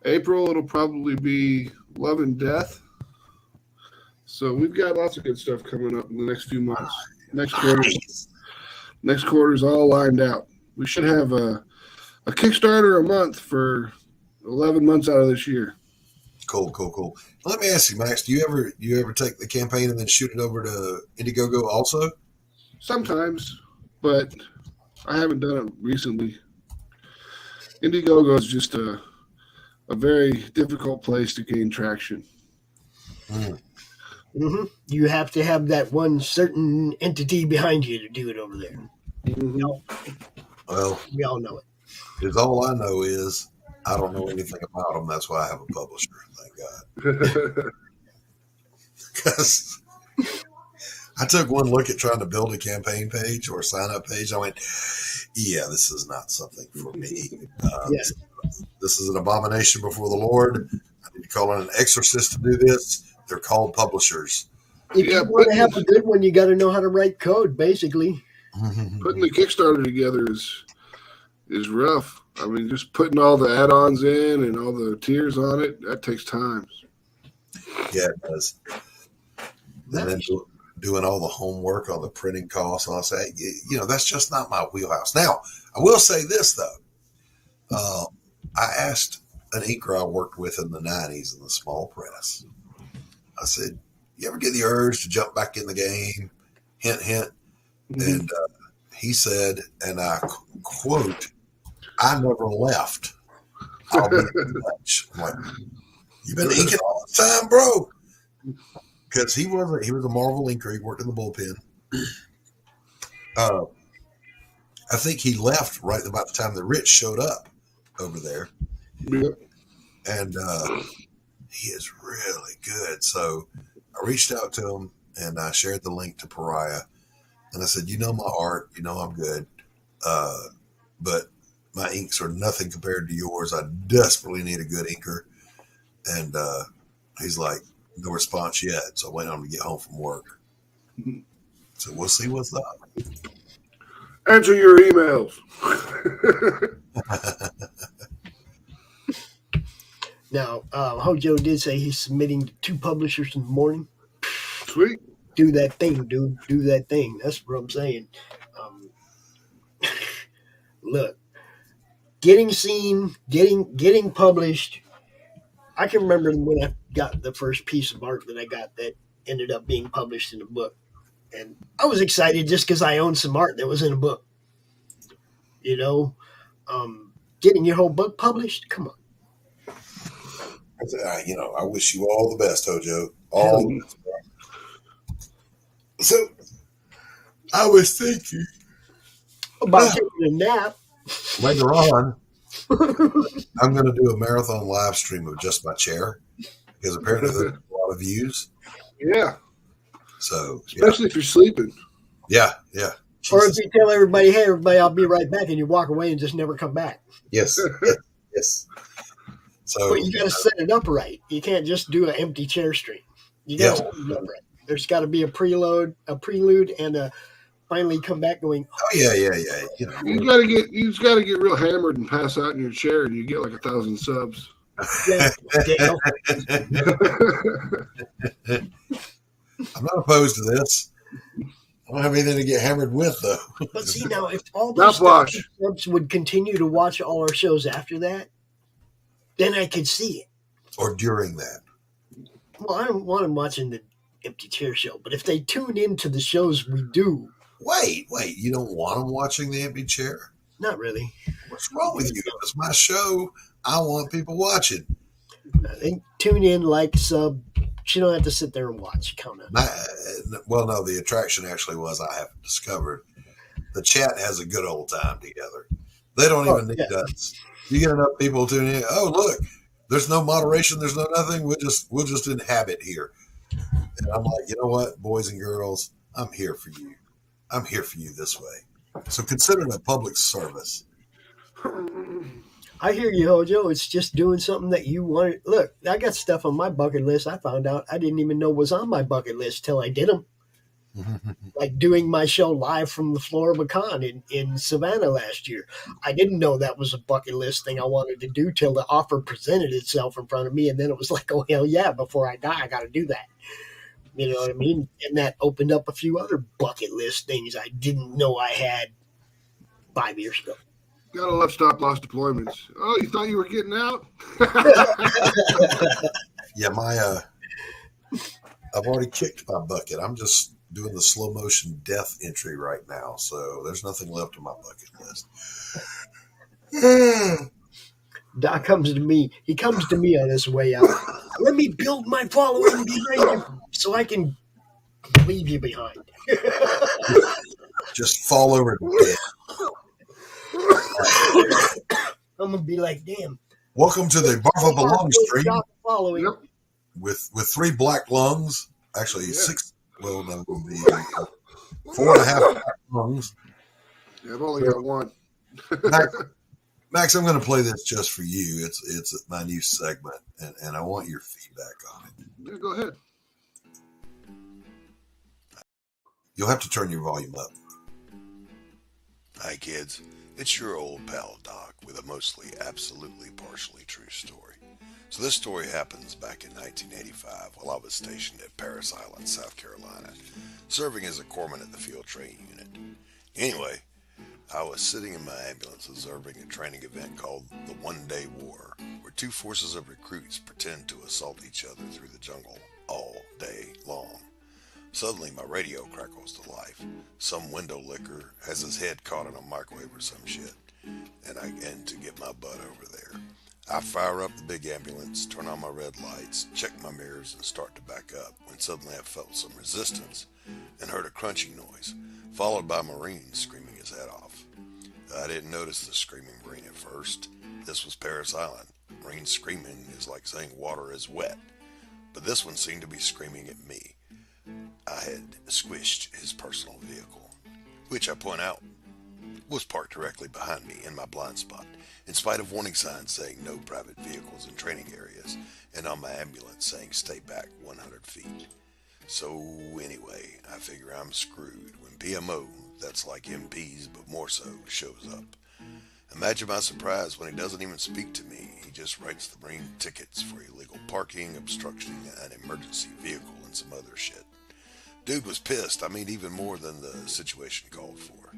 April, it'll probably be Love and Death. So we've got lots of good stuff coming up in the next few months. Next quarter's all lined out. We should have a Kickstarter a month for 11 months out of this year. Cool. Let me ask you, Max, do you ever take the campaign and then shoot it over to Indiegogo also? Sometimes, but I haven't done it recently. Indiegogo is just a very difficult place to gain traction. Mm-hmm. You have to have that one certain entity behind you to do it over there. Mm-hmm. Well, we all know it. Because all I know is I don't know anything about them. That's why I have a publisher. Thank God. Because I took one look at trying to build a campaign page or sign up page. I went, yeah, this is not something for me. Yes. This is an abomination before the Lord. I need to call in an exorcist to do this. They're called publishers. If you want to have a good one, you got to know how to write code, basically. Putting the Kickstarter together is rough. I mean, just putting all the add-ons in and all the tiers on it, that takes time. Yeah, it does. And then doing all the homework, all the printing costs, all that. You know, that's just not my wheelhouse. Now, I will say this, though. I asked an inker I worked with in the 90s in the small press. I said, you ever get the urge to jump back in the game? Hint, hint. Mm-hmm. And he said, and I quote, I never left. I'll be in touch. I'm like, you've been inking all the time, bro. Because he was a Marvel inker. He worked in the bullpen. I think he left right about the time the Rich showed up over there. Yep. And he is really good. So I reached out to him and I shared the link to Pariah. And I said, you know my art, you know I'm good. But my inks are nothing compared to yours. I desperately need a good inker. And he's like, no response yet. So I wait on him to get home from work. So we'll see what's up. Answer your emails. Now, Hojo did say he's submitting to 2 publishers in the morning. Sweet. Do that thing, dude. Do that thing. That's what I'm saying. Look, getting seen, getting published. I can remember when I got the first piece of art that I got that ended up being published in a book. And I was excited just because I owned some art that was in a book. You know, getting your whole book published? Come on. I wish you all the best, Hojo. All the best. So, I was thinking about taking a nap. Later on, I'm going to do a marathon live stream of just my chair because apparently there's a lot of views. Yeah. So, especially if you're sleeping. Yeah. Or if you tell everybody, hey, everybody, I'll be right back, and you walk away and just never come back. Yes. So, but you got to set it up right. You can't just do an empty chair stream. You got to set it up right. There's got to be a prelude, and a finally come back going. Oh yeah. You just got to get real hammered and pass out in your chair, and you get like 1,000 subs. Yeah, I'm not opposed to this. I don't have anything to get hammered with, though. But see, now, if all those subs would continue to watch all our shows after that, then I could see it. Or during that. Well, I don't want them watching the Empty Chair Show, but if they tune into the shows we do. Wait, you don't want them watching the Empty Chair? Not really. What's wrong with you? It's my show. I want people watching. They tune in, like, sub. You don't have to sit there and watch. Count on. No, the attraction actually was I have discovered the chat has a good old time together. They don't even need us. You get enough people tuning in. Oh, look, there's no moderation. There's no nothing. We'll just inhabit here. And I'm like, you know what, boys and girls, I'm here for you. I'm here for you this way. So consider it a public service. I hear you, Hojo. It's just doing something that you wanted. Look, I got stuff on my bucket list. I found out I didn't even know was on my bucket list till I did them. Like doing my show live from the floor of a con in Savannah last year. I didn't know that was a bucket list thing I wanted to do till the offer presented itself in front of me. And then it was like, oh, hell yeah, before I die, I got to do that. You know what I mean? And that opened up a few other bucket list things I didn't know I had 5 years ago. Gotta love stop loss deployments. Oh, you thought you were getting out? Yeah, I've already kicked my bucket. I'm just doing the slow motion death entry right now, so there's nothing left on my bucket list. Doc comes to me. He comes to me on his way out. Let me build my following behind you so I can leave you behind. Just fall over dead. I'm gonna be like, damn. Welcome to the Barf Up a Lung stream Following. Yep. with 3 black lungs. Actually, 6. Well, that would be 4.5 black lungs. Yeah, I've only got one. Max, I'm going to play this just for you. It's my new segment, and I want your feedback on it. Yeah, go ahead. You'll have to turn your volume up. Hi, kids. It's your old pal, Doc, with a mostly absolutely partially true story. So this story happens back in 1985 while I was stationed at Parris Island, South Carolina, serving as a corpsman at the Field Training Unit. Anyway, I was sitting in my ambulance observing a training event called the One-Day War, where 2 forces of recruits pretend to assault each other through the jungle all day long. Suddenly, my radio crackles to life. Some window licker has his head caught in a microwave or some shit, and I begin to get my butt over there. I fire up the big ambulance, turn on my red lights, check my mirrors, and start to back up, when suddenly I felt some resistance and heard a crunching noise, followed by a Marine screaming his head off. I didn't notice the screaming Marine at first. This was Parris Island. Marine screaming is like saying water is wet, but this one seemed to be screaming at me. I had squished his personal vehicle, which I point out was parked directly behind me in my blind spot, in spite of warning signs saying no private vehicles in training areas, and on my ambulance saying stay back 100 feet. So anyway, I figure I'm screwed when PMO, that's like MPs but more so, shows up. Imagine my surprise when he doesn't even speak to me. He just writes the Marine tickets for illegal parking, obstructing an emergency vehicle, and some other shit. Dude was pissed, even more than the situation called for.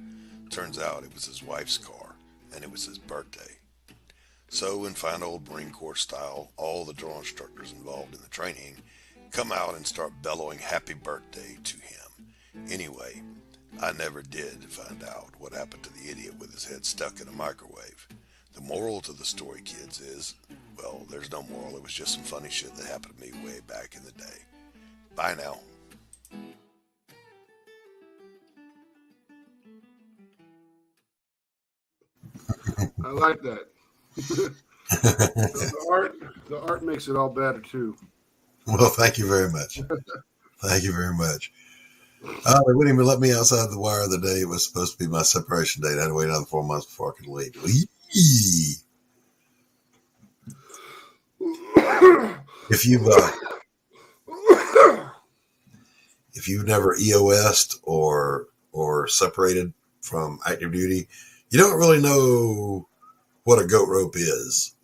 Turns out it was his wife's car, and it was his birthday. So, in fine old Marine Corps style, all the drill instructors involved in the training come out and start bellowing happy birthday to him. Anyway, I never did find out what happened to the idiot with his head stuck in a microwave. The moral to the story, kids, is, well, there's no moral. It was just some funny shit that happened to me way back in the day. Bye now. I like that. the art makes it all better too. Well, thank you very much. Thank you very much. They wouldn't even let me outside the wire the day it was supposed to be my separation date. I had to wait another 4 months before I could leave. If you've never EOS'd or separated from active duty, you don't really know what a goat rope is.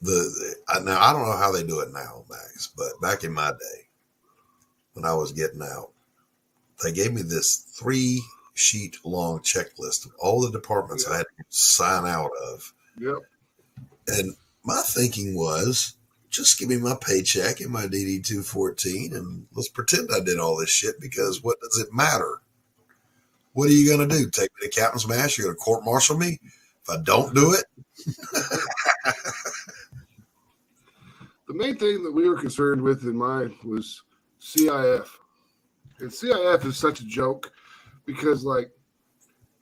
Now I don't know how they do it now, Max, but back in my day, when I was getting out, they gave me this 3-sheet long checklist of all the departments I had to sign out of. Yep. And my thinking was, just give me my paycheck and my DD 214 and let's pretend I did all this shit, because what does it matter? What are you going to do? Take me to Captain's Mass? You're going to court martial me if I don't do it? The main thing that we were concerned with in mine was CIF. And CIF is such a joke because, like,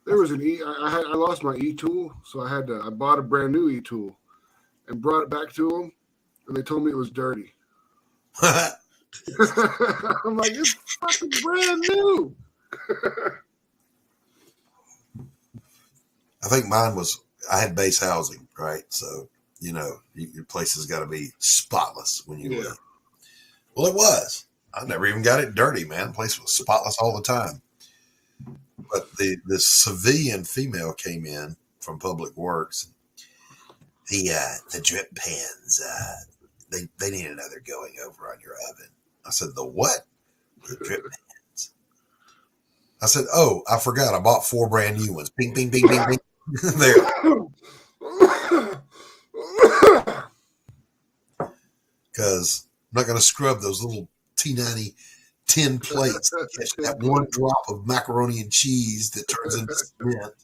there was an I lost my E-tool, so I bought a brand new E-tool and brought it back to them, and they told me it was dirty. I'm like, it's fucking brand new. I think mine was, I had base housing, right? So, your place has got to be spotless when you leave. Well, it was. I never even got it dirty, man. The place was spotless all the time. But the civilian female came in from Public Works. The drip pans, they need another going over on your oven. I said, the what? The drip pans. I said, oh, I forgot. I bought 4 brand new ones. Bing, bing, bing, bing, bing. There. Because I'm not going to scrub those little T90 tin plates to catch that one drop of macaroni and cheese that turns into cement.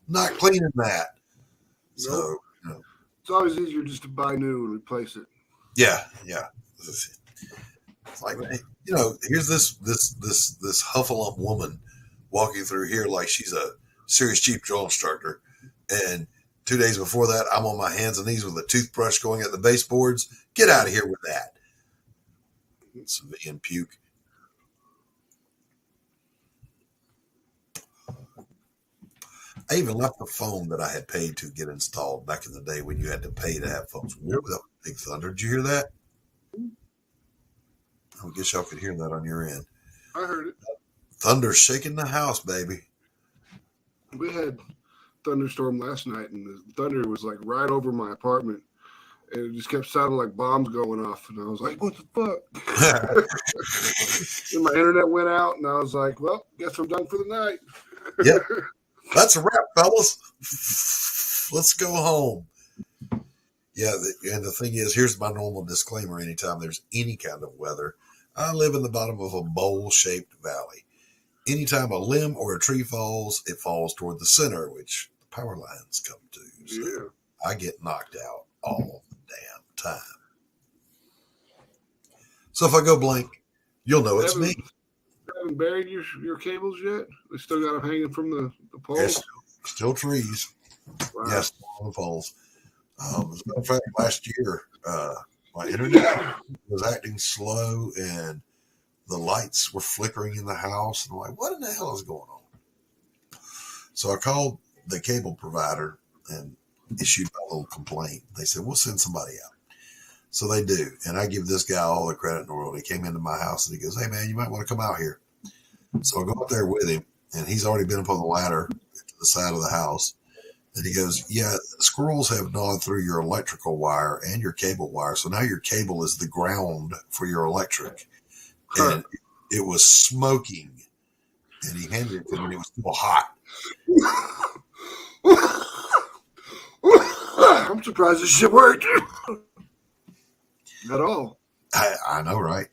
I'm not cleaning that. So, it's always easier just to buy new and replace it. Yeah. It's like, here's this huffalump woman walking through here like she's a serious cheap drill instructor, and 2 days before that, I'm on my hands and knees with a toothbrush going at the baseboards. Get out of here with that. Civilian puke. I even left the phone that I had paid to get installed back in the day when you had to pay to have phones. Whoa, that was big thunder. Did you hear that? I guess y'all could hear that on your end. I heard it. Thunder shaking the house, baby. We had thunderstorm last night, and the thunder was like right over my apartment, and it just kept sounding like bombs going off. And I was like, "What the fuck?" And my internet went out, and I was like, "Well, guess I'm done for the night." Yep, that's a wrap, fellas. Let's go home. Yeah, and the thing is, here's my normal disclaimer: anytime there's any kind of weather, I live in the bottom of a bowl-shaped valley. Anytime a limb or a tree falls, it falls toward the center, which the power lines come to. So I get knocked out all the damn time. So if I go blank, you'll know it's me. Haven't buried your cables yet? They still got them hanging from the poles? Yes, still trees. Wow. Yes, on the poles. As a matter of fact, last year, my internet was acting slow and the lights were flickering in the house. And I'm like, what in the hell is going on? So I called the cable provider and issued a little complaint. They said, we'll send somebody out. So they do. And I give this guy all the credit in the world. He came into my house and he goes, hey, man, you might want to come out here. So I go up there with him, and he's already been up on the ladder to the side of the house. And he goes, yeah, squirrels have gnawed through your electrical wire and your cable wire. So now your cable is the ground for your electric. And it was smoking. And he handed it to me, and it was still hot. I'm surprised this shit worked. At all. I know, right?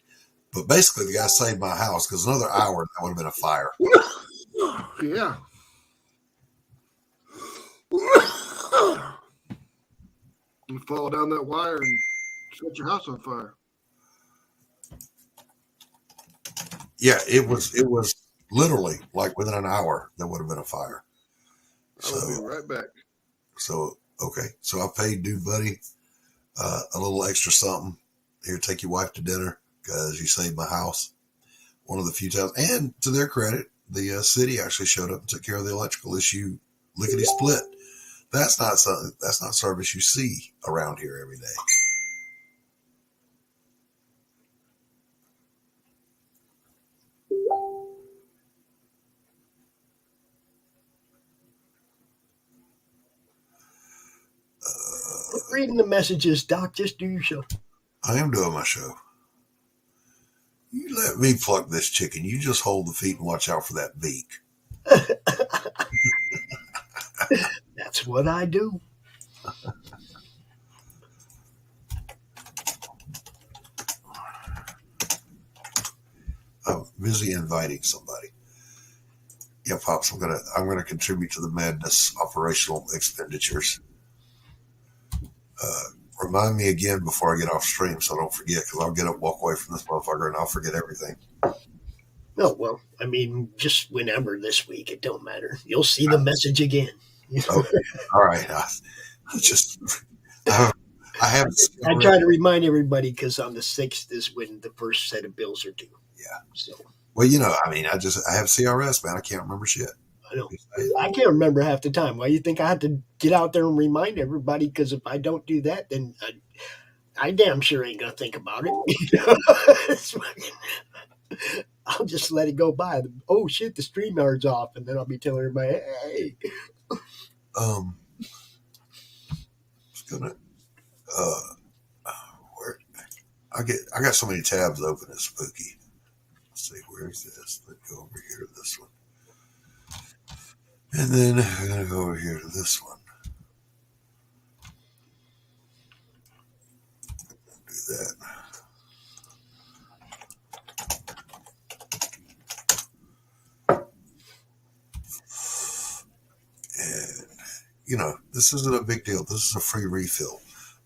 But basically, the guy saved my house because another hour, that would have been a fire. Yeah. You fall down that wire and set your house on fire. Yeah, it was literally like within an hour that would have been a fire. I'll be right back. So okay, so I paid dude buddy a little extra something. Here, take your wife to dinner because you saved my house. One of the few times, and to their credit, the city actually showed up and took care of the electrical issue, lickety split. That's not service you see around here every day. Reading the messages, Doc. Just do your show. I am doing my show. You let me pluck this chicken. You just hold the feet and watch out for that beak. That's what I do. I'm busy inviting somebody. Yeah, Pops, I'm gonna contribute to the madness operational expenditures. Remind me again before I get off stream so I don't forget, because I'll get up, walk away from this motherfucker, and I'll forget everything. No, well, I mean, just whenever this week, it don't matter. You'll see the message again. Okay. All right. I have. I try to remind everybody because on the 6th is when the first set of bills are due. Yeah. So Well, you know, I mean, I have CRS, man. I can't remember shit. I know. I can't remember half the time. Why you think I have to get out there and remind everybody? Because if I don't do that, then I damn sure ain't gonna think about it. It's fucking- I'll just let it go by. Oh shit, the stream yard's off, and then I'll be telling everybody, hey. It's gonna where I got so many tabs open. It's spooky. Let's see, where's this? Let's go over here to this one, and then we're gonna go over here to this one. Do that. And you know, this isn't a big deal. This is a free refill.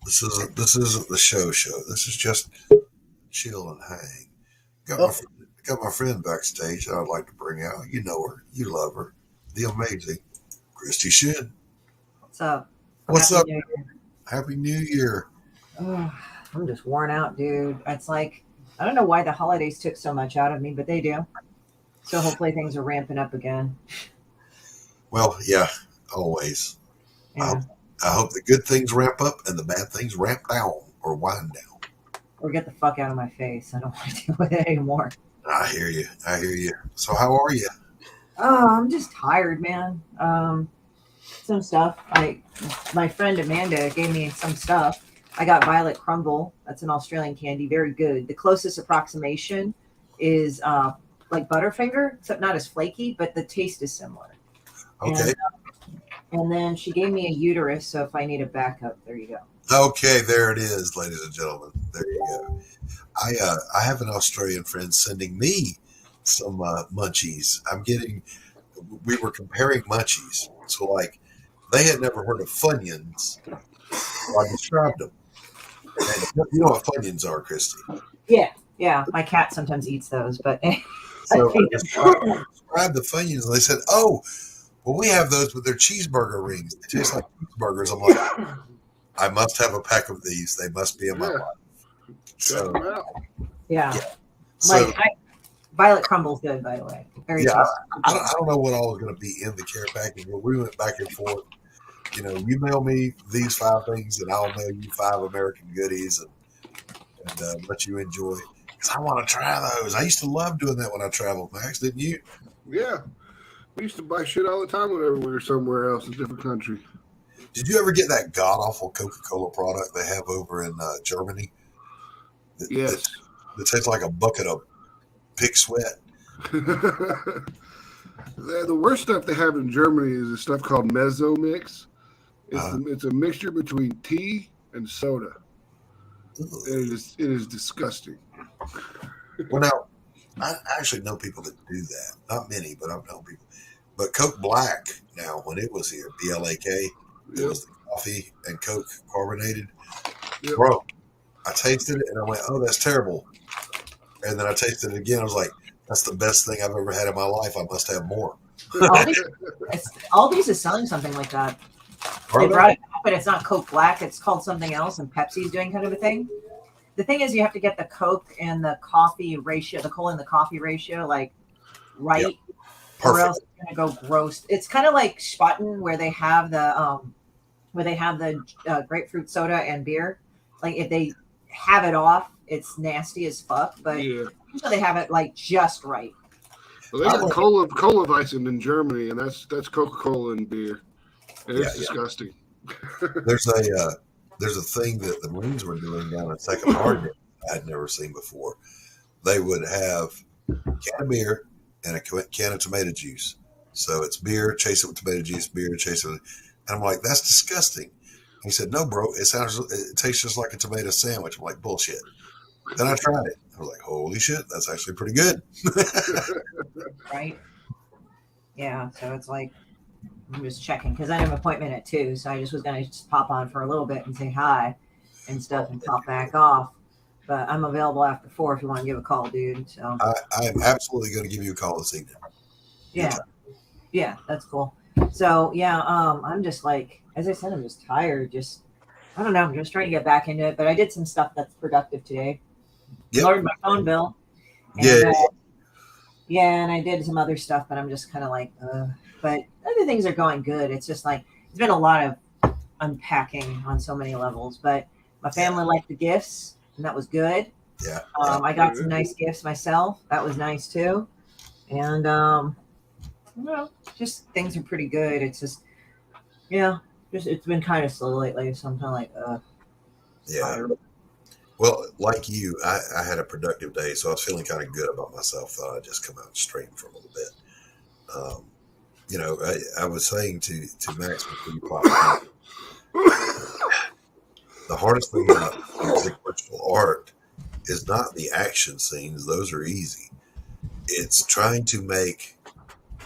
This isn't the show. This is just chill and hang. Got my friend backstage that I'd like to bring out. You know her. You love her. The amazing Christy Shin. What's up? What's Happy up? New Year. Happy New Year. Ugh, I'm just worn out, dude. It's like, I don't know why the holidays took so much out of me, but they do. So hopefully things are ramping up again. Well, yeah, always. Yeah. I hope the good things ramp up and the bad things ramp down or wind down. Or get the fuck out of my face. I don't want to deal with it anymore. I hear you. So how are you? Oh, I'm just tired, man. Some stuff. My friend Amanda gave me some stuff. I got Violet Crumble. That's an Australian candy. Very good. The closest approximation is like Butterfinger, except not as flaky, but the taste is similar. Okay. And then she gave me a uterus, so if I need a backup, there you go. Okay, there it is, ladies and gentlemen. There you go. I have an Australian friend sending me some munchies. We were comparing munchies. So like they had never heard of Funyuns. So I described them. And you know what Funyuns are, Christy? Yeah. My cat sometimes eats those, but So I described the Funyuns and they said, oh, well, we have those with their cheeseburger rings. They taste like cheeseburgers. I'm like, I must have a pack of these. They must be in my life. So, yeah. So, Violet Crumble's good, by the way. Very tasty. I don't know what all is going to be in the care package, but we went back and forth. You know, you mail me these 5 things, and I'll mail you 5 American goodies and let you enjoy. Because I want to try those. I used to love doing that when I traveled, Max. Didn't you? Yeah. We used to buy shit all the time whenever we were somewhere else, a different country. Did you ever get that god-awful Coca-Cola product they have over in Germany? Yes. That tastes like a bucket of pig sweat. The worst stuff they have in Germany is a stuff called Mezzo Mix. It's a mixture between tea and soda. It is disgusting. Well, now, I actually know people that do that. Not many, but I've known people. But Coke Black, now, when it was here, BLAK, it was the coffee and Coke carbonated. Yep. Bro, I tasted it and I went, oh, that's terrible. And then I tasted it again. I was like, that's the best thing I've ever had in my life. I must have more. Aldi's is selling something like that. They brought it up, but it's not Coke Black. It's called something else, and Pepsi's doing kind of a thing. The thing is, you have to get the Coke and the coffee ratio, the cola and the coffee ratio, like right, yep. or else it's gonna go gross. It's kind of like Spaten, where they have the grapefruit soda and beer. Like if they have it off, it's nasty as fuck. But usually they have it like just right. Well, they got cola Weizen in Germany, and that's Coca-Cola and beer. And it's disgusting. There's a thing that the Marines were doing down at Second Hardy I had never seen before. They would have a can of beer and a can of tomato juice. So it's beer, chase it with tomato juice, beer, chase it with... And I'm like, that's disgusting. He said, no, bro, it tastes just like a tomato sandwich. I'm like, bullshit. Then I tried it. I was like, holy shit, that's actually pretty good. Right? Yeah, so it's like, I'm just checking because I have an appointment at 2, so I just was going to just pop on for a little bit and say hi and stuff and pop back off. But I'm available after 4 if you want to give a call, dude. So I am absolutely going to give you a call this evening. Yeah, that's cool. So yeah, I'm just like, as I said, I'm just tired. Just I don't know. I'm just trying to get back into it. But I did some stuff that's productive today. Lowered my phone bill. And, Yeah, and I did some other stuff, but I'm just kind of like, but other things are going good. It's just like it's been a lot of unpacking on so many levels. But my family liked the gifts, and that was good. Yeah. I got some nice gifts myself. That was nice too. And just things are pretty good. It's just, just it's been kind of slow lately. So I'm kind of like, Yeah. tired. Well, like you, I had a productive day, so I was feeling kind of good about myself. Thought I'd just come out and stream for a little bit. I was saying to Max before you popped in, the hardest thing about sequential art is not the action scenes; those are easy. It's trying to make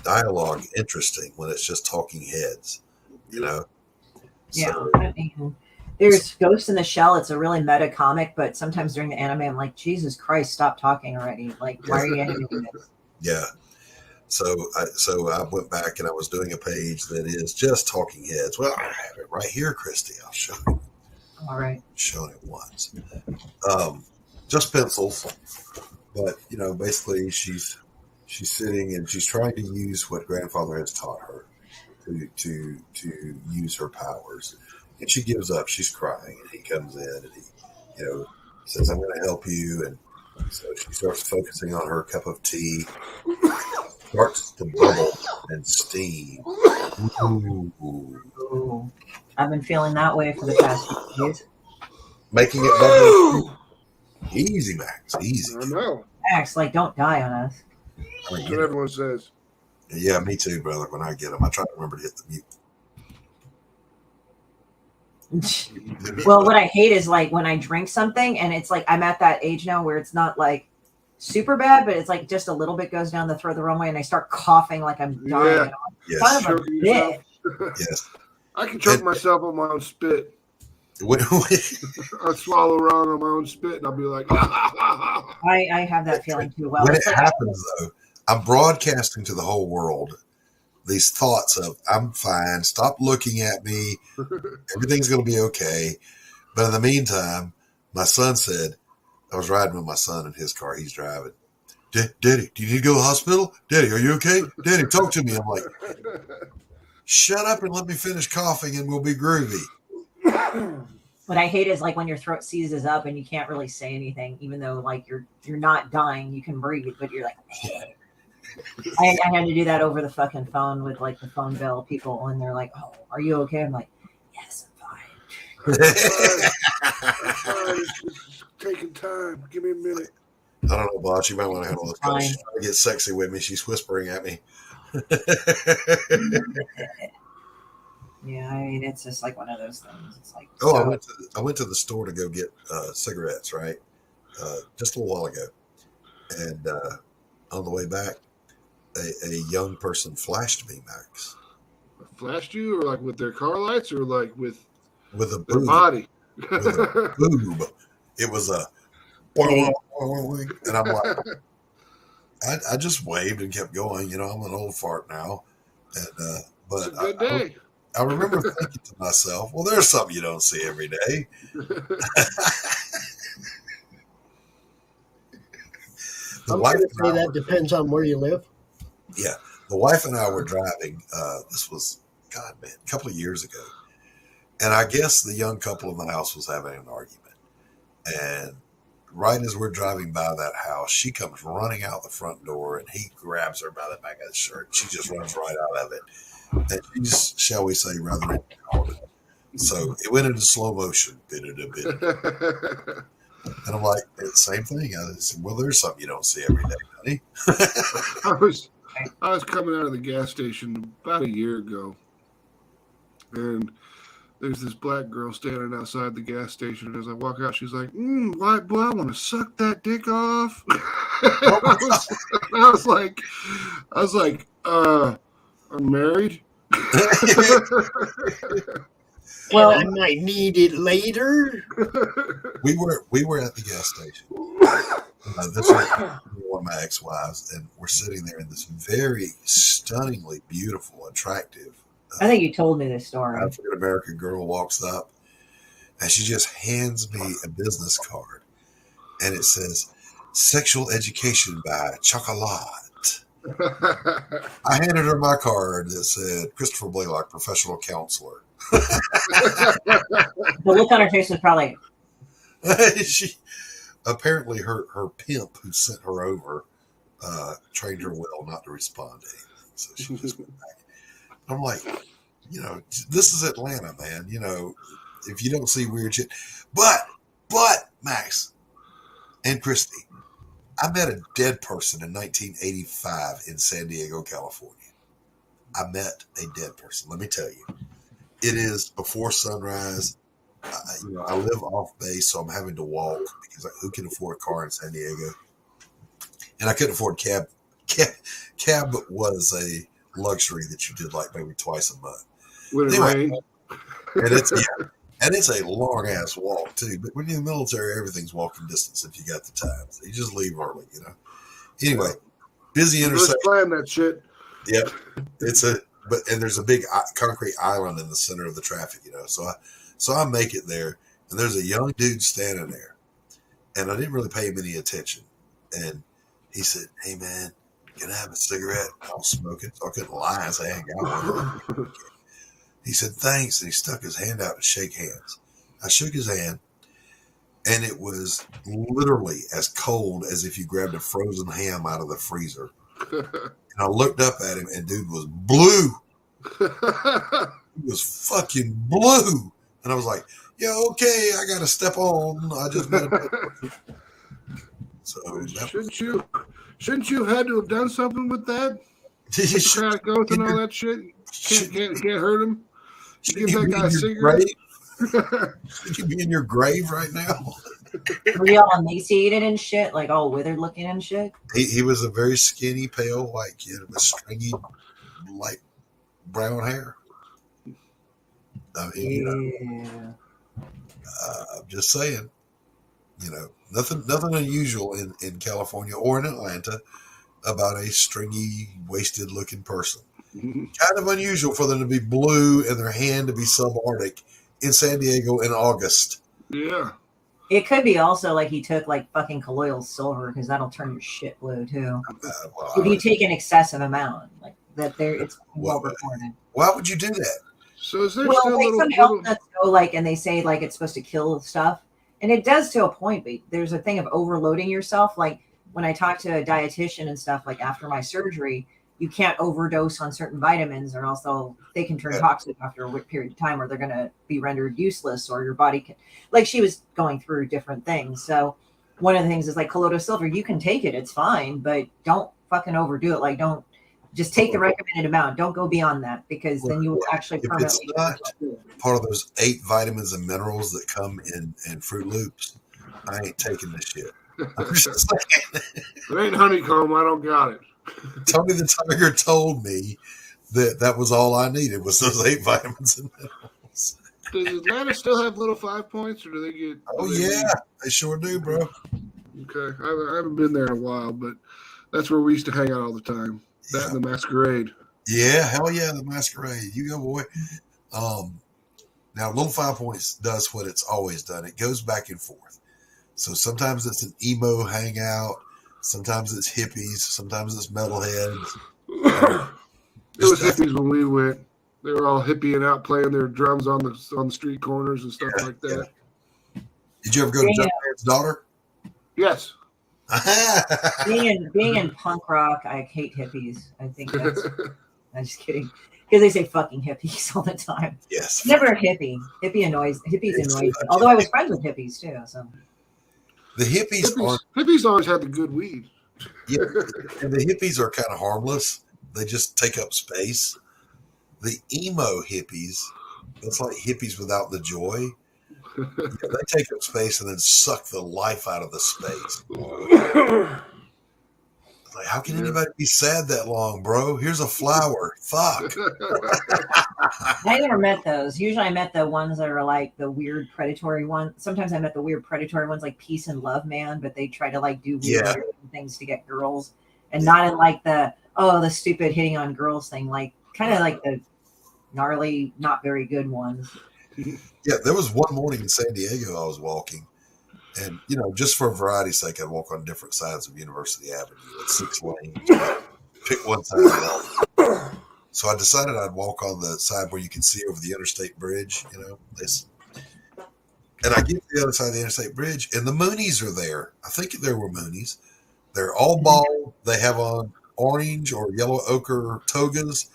dialogue interesting when it's just talking heads. Yeah. So, I mean, there's Ghost in the Shell. It's a really meta comic, but sometimes during the anime, I'm like, Jesus Christ, stop talking already. Like, why are you animating this? yeah. So I went back and I was doing a page that is just talking heads. Well, I have it right here, Christy. I'll show you. All right. Shown it once. Just pencils, but basically she's sitting and she's trying to use what grandfather has taught her to use her powers, and she gives up. She's crying, and he comes in and he says, "I'm going to help you," and so she starts focusing on her cup of tea. Starts to bubble and steam. Ooh. I've been feeling that way for the past few days. Making it bubble. Easy, Max. Easy. I know. Max, like, don't die on us. That's what everyone says. Yeah, me too, brother. When I get them, I try to remember to hit the mute. Well, what I hate is like when I drink something and it's like I'm at that age now where it's not like super bad, but it's like just a little bit goes down the throat the wrong way, and I start coughing like I'm dying. Yes. Son of a bitch. Yes. I can choke myself on my own spit. I swallow around on my own spit, and I'll be like, I have that feeling too. Well, when it happens, though, I'm broadcasting to the whole world these thoughts of "I'm fine. Stop looking at me. Everything's going to be okay." But in the meantime, my son said, I was riding with my son in his car. He's driving. Daddy, do you need to go to the hospital? Daddy, are you okay? Daddy, talk to me. I'm like, shut up and let me finish coughing and we'll be groovy. What I hate is like when your throat seizes up and you can't really say anything, even though like you're not dying, you can breathe, but you're like, I had to do that over the fucking phone with like the phone bill people, and they're like, "Oh, are you okay?" I'm like, "Yes, I'm fine." Taking time. Give me a minute. I don't know, boss. You might want to handle this. She's trying to get sexy with me. She's whispering at me. Yeah, I mean, it's just like one of those things. It's like, I went to the store to go get cigarettes, right? Just a little while ago, and on the way back, a young person flashed me, Max. Flashed you, or like with their car lights, or like with a their body? With a boob. It was a and I'm like, I just waved and kept going. I'm an old fart now, and but it's a good day. I remember thinking to myself, well, there's something you don't see every day. I'm going to say that depends on where you live. Yeah. The wife and I were driving. This was, a couple of years ago. And I guess the young couple in the house was having an argument. And right as we're driving by that house, she comes running out the front door and he grabs her by the back of the shirt. She just runs right out of it. And she's, shall we say, rather empowered. So it went into slow motion. And I'm like, same thing. I said, well, there's something you don't see every day, honey. I was coming out of the gas station about a year ago, and there's this black girl standing outside the gas station. And as I walk out, she's like, white boy, I want to suck that dick off. I was like, I'm married. Well, I might need it later. We were at the gas station. This was one of my ex-wives, and we're sitting there in this very stunningly beautiful, attractive. I think you told me this story. African American girl walks up, and she just hands me a business card, and it says "Sexual Education by Chocolat." I handed her my card that said Christopher Blaylock, professional counselor. The look on her face was probably. She apparently her pimp who sent her over trained her well not to respond to anything, so she just went back. I'm like, this is Atlanta, man. If you don't see weird shit, but Max and Christy, I met a dead person in 1985 in San Diego, California. I met a dead person. Let me tell you, it is before sunrise. I live off base, so I'm having to walk because who can afford a car in San Diego? And I couldn't afford cab. Cab was a luxury that you did like maybe twice a month. Anyway, and it's a long ass walk too. But when you're in the military, everything's walking distance if you got the time. So you just leave early, Anyway, busy intersection. Let's plan that shit. Yep, and there's a big concrete island in the center of the traffic, So I make it there, and there's a young dude standing there, and I didn't really pay him any attention. And he said, "Hey man, can I have a cigarette?" I was smoking, so I couldn't lie and say I ain't got one. He said, "Thanks," and he stuck his hand out to shake hands. I shook his hand, and it was literally as cold as if you grabbed a frozen ham out of the freezer. And I looked up at him, and dude was blue. He was fucking blue. And I was like, "Yeah, okay, I got to step on. I just met a So shouldn't you have had to have done something with that? Crack oath and all that shit. Can't hurt him. Give that guy a cigarette. Should you be in your grave right now? Were you all emaciated and shit, like all withered looking and shit? He was a very skinny, pale white kid with stringy, light brown hair. I mean, I'm just saying, nothing unusual in California or in Atlanta about a stringy, wasted-looking person. Kind of unusual for them to be blue and their hand to be subarctic in San Diego in August. Yeah. It could be also like he took like fucking colloidal silver because that'll turn your shit blue too. If you take an excessive amount, like that, it's well reported. Why would you do that? So is there well, still like little, some health nuts go like, and they say like it's supposed to kill stuff, and it does to a point. But there's a thing of overloading yourself. Like when I talk to a dietitian and stuff, like after my surgery, you can't overdose on certain vitamins, or else they can turn toxic after a period of time, or they're going to be rendered useless, or your body can. Like she was going through different things. So one of the things is like colloidal silver. You can take it; it's fine, but don't fucking overdo it. Like don't. Just take the recommended amount. Don't go beyond that because then you will actually permanently. If it's not part of those 8 vitamins and minerals that come in Fruit Loops, I ain't taking this shit. I'm just saying. It ain't honeycomb. I don't got it. Tony the Tiger told me that was all I needed was those 8 vitamins and minerals. Does Atlanta still have little 5 points, or do they get? Oh yeah, they sure do, bro. Okay, I haven't been there in a while, but that's where we used to hang out all the time. That and the Masquerade. Yeah, hell yeah, the Masquerade. You go, boy. Now, Little 5 Points does what it's always done. It goes back and forth. So sometimes it's an emo hangout. Sometimes it's hippies. Sometimes it's metalheads. It was hippies when we went. They were all hippieing out, playing their drums on the street corners and stuff like that. Yeah. Did you ever go to John Barrett's daughter? Yes. being in punk rock, I hate hippies. I think that's. I'm just kidding, because they say fucking hippies all the time. Yes. Never a hippie. Hippies annoy me. Although I was friends with hippies too. So. The hippies always had the good weed. Yeah, and the hippies are kind of harmless. They just take up space. The emo hippies, it's like hippies without the joy. Yeah, they take up space and then suck the life out of the space. Like, how can anybody be sad that long, bro? Here's a flower. Fuck. I never met those. Usually I met the ones that are like the weird predatory ones. Sometimes I met the weird predatory ones like Peace and Love Man, but they try to like do weird things to get girls, and not in like the stupid hitting on girls thing, like kind of like the gnarly, not very good ones. Yeah, there was one morning in San Diego I was walking, and just for variety's sake, I'd walk on different sides of University Avenue at 6 lanes. pick one side. So I decided I'd walk on the side where you can see over the interstate bridge, and I get to the other side of the interstate bridge, and the Moonies are there. I think there were Moonies. They're all bald. They have on orange or yellow ochre togas,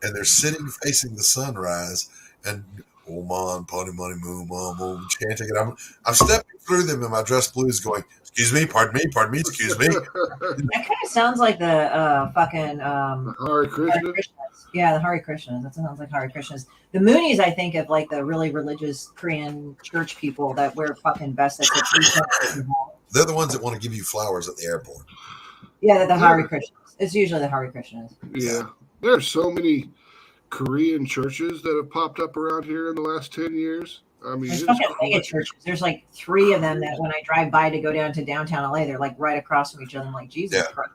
and they're sitting facing the sunrise. And oh man, pony money, moo, mom, chanting. And I'm stepping through them in my dress blues, going, "Excuse me, pardon me, excuse me." That kind of sounds like the fucking Hare Krishna. Yeah, the Hare Krishnas. That sounds like Hare Krishnas. The Moonies, I think of like the really religious Korean church people that wear fucking vests. They're the ones that want to give you flowers at the airport. Yeah, the Hare Krishnas. It's usually the Hare Krishnas. Yeah, there are so many Korean churches that have popped up around here in the last 10 years. I mean, there's fucking mega churches. There's like 3 of them that when I drive by to go down to downtown LA, they're like right across from each other. I'm like, Jesus Christ.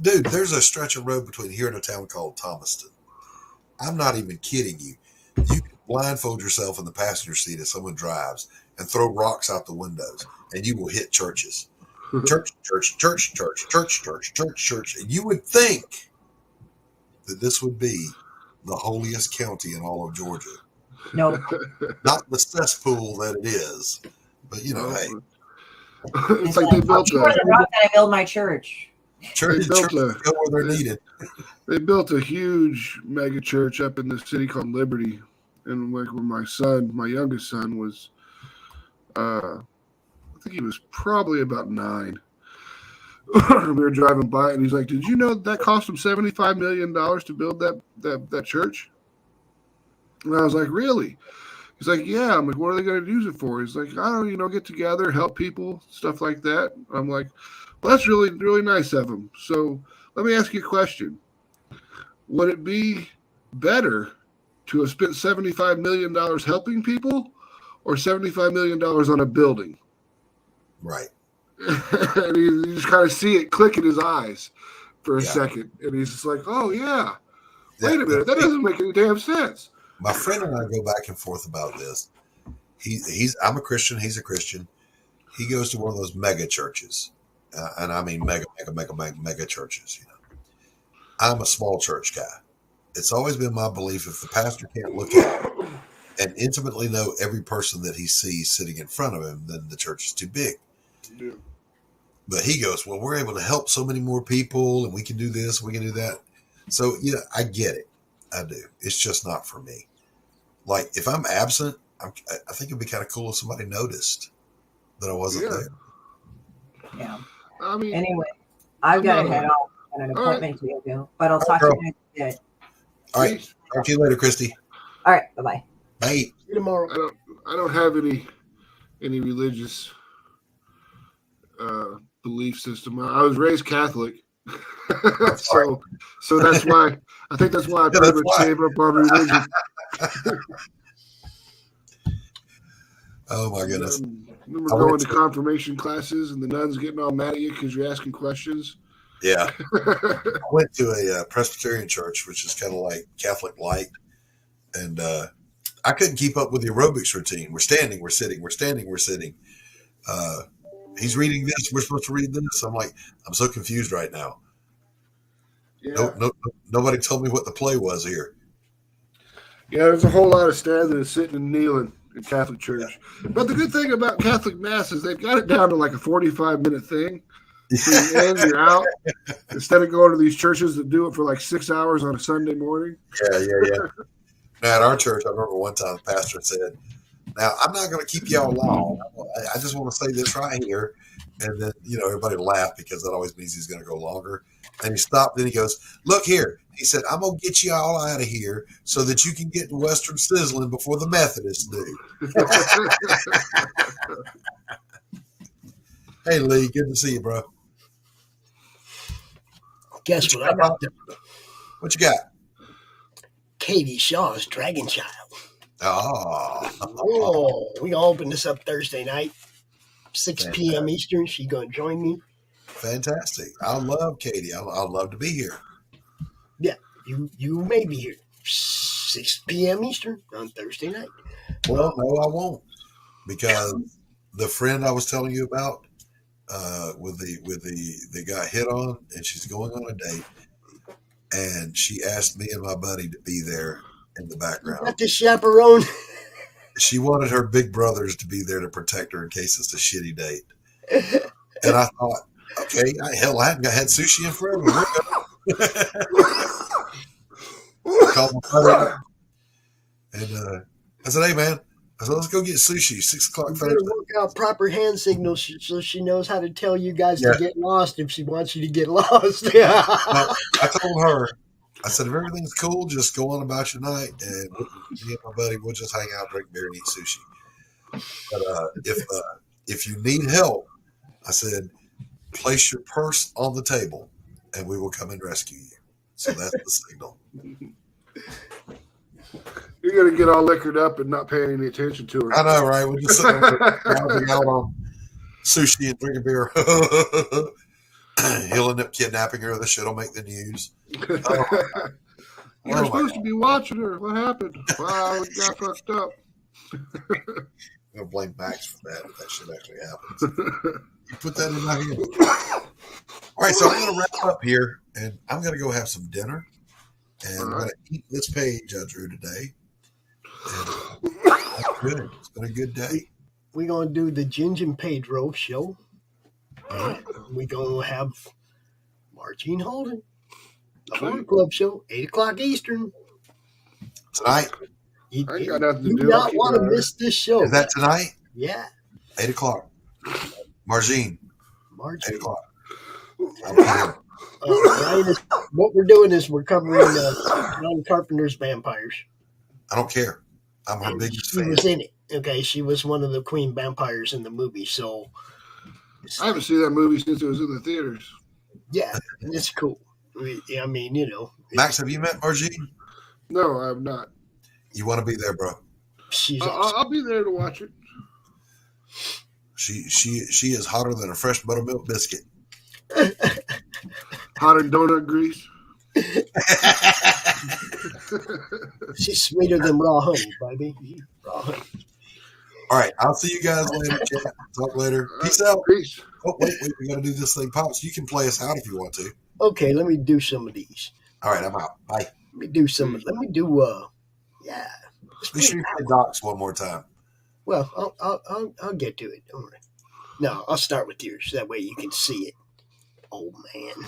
Dude, there's a stretch of road between here and a town called Thomaston. I'm not even kidding you. You can blindfold yourself in the passenger seat as someone drives and throw rocks out the windows, and you will hit churches. Church. And you would think that this would be the holiest county in all of Georgia. No. Not the cesspool that it is, but hey. It's like they built the rock that I build my church. Church go where they're needed. They built a huge mega church up in the city called Liberty. And like when my youngest son was, I think he was probably about 9. We were driving by, and he's like, "Did you know that cost him $75 million to build that church?" And I was like, "Really?" He's like, "Yeah." I'm like, "What are they going to use it for?" He's like, "I don't know, get together, help people, stuff like that." I'm like, "Well, that's really, really nice of him." So let me ask you a question. Would it be better to have spent $75 million helping people or $75 million on a building? Right. And you just kind of see it click in his eyes for a second. And he's just like, "Oh, yeah. Wait a minute. That doesn't make any damn sense." My friend and I go back and forth about this. I'm a Christian. He's a Christian. He goes to one of those mega churches. And I mean mega churches. I'm a small church guy. It's always been my belief if the pastor can't look at and intimately know every person that he sees sitting in front of him, then the church is too big. Yeah. But he goes, "Well, we're able to help so many more people, and we can do this, we can do that." So, I get it. I do. It's just not for me. Like, if I'm absent, I think it'd be kind of cool if somebody noticed that I wasn't there. Yeah. I mean, anyway, I've got to head off on an appointment to go to, but I'll talk to you next day. All right. Talk to you later, Christy. All right. Bye-bye. Bye. See you tomorrow. I don't have any religious belief system. I was raised Catholic. so that's why I think that's why I pretty much gave up on religion. Oh my goodness! Remember going to confirmation classes and the nuns getting all mad at you because you're asking questions. Yeah, I went to a Presbyterian church, which is kind of like Catholic light, and I couldn't keep up with the aerobics routine. We're standing, we're sitting, we're standing, we're sitting. He's reading this. We're supposed to read this. I'm like, I'm so confused right now. Yeah. Nobody told me what the play was here. Yeah, there's a whole lot of standing and sitting and kneeling in Catholic church. Yeah. But the good thing about Catholic Mass is they've got it down to like a 45-minute thing. You're in, you're out. Instead of going to these churches that do it for like 6 hours on a Sunday morning. Yeah. Now, at our church, I remember one time the pastor said, "Now, I'm not going to keep y'all long. I just want to say this right here." And then, everybody laughed because that always means he's going to go longer. And he stopped and he goes, "Look here." He said, "I'm going to get you all out of here so that you can get to Western Sizzling before the Methodists do." Hey, Lee, good to see you, bro. Guess what I got? What you got? Katie Shaw's Dragon Child. Oh, we gonna open this up Thursday night, 6 p.m. Eastern. She gonna join me. Fantastic! I love Katie. I'd love to be here. Yeah, you may be here 6 p.m. Eastern on Thursday night. Well, no, I won't, because the friend I was telling you about, that got hit on, and she's going on a date, and she asked me and my buddy to be there in the background. Got the chaperone. She wanted her big brothers to be there to protect her in case it's a shitty date. And I thought, okay, I hadn't had sushi in forever. I called my buddy, and I said, "Hey, man," I said, "let's go get sushi. 6 o'clock You Thursday." better work out proper hand signals so she knows how to tell you guys to get lost if she wants you to get lost. I told her, I said, if everything's cool, just go on about your night, and me and my buddy will just hang out, drink beer, and eat sushi. But if you need help, I said, place your purse on the table, and we will come and rescue you. So that's the signal. You're going to get all liquored up and not paying any attention to her. I know, right? We're just sitting there out on sushi and drinking beer. He'll end up kidnapping her. This shit will make the news. You're supposed to be watching her. What happened? Wow, we got fucked up. I'm going to blame Max for that if that shit actually happens. You put that in my hand. All right, so I'm going to wrap up here, and I'm going to go have some dinner. And I'm going to eat this page I drew today. And that's good. It's been a good day. We're going to do the Ginger and Pedro show. We're going to have Margene Holden, the Horn Club show, 8 o'clock Eastern. Tonight? You I ain't got nothing to do do. not want to miss this show. Is that tonight? Yeah. 8 o'clock. Margene. 8 o'clock. Ryan, what we're doing is we're covering John Carpenter's Vampires. I don't care. I'm her biggest She fan. was in it. Okay, she was one of the queen vampires in the movie. So I haven't seen that movie since it was in the theaters. yeah, it's cool. I mean, you know. Max, have you met Margene? No, I have not. You want to be there, bro. She's I'll be there to watch it. She is hotter than a fresh buttermilk biscuit. Hotter than donut grease. She's sweeter than raw honey, baby. Raw honey. All right, I'll see you guys later. Chat. Talk later. Peace out. Peace. Oh, wait, we got to do this thing, Pops. You can play us out if you want to. Okay, let me do some of these. All right, I'm out. Bye. Let me do some. Let me do. Yeah. Be sure you play Docs one more time. Well, I'll get to it. Don't worry. No, I'll start with yours. That way you can see it. Oh man.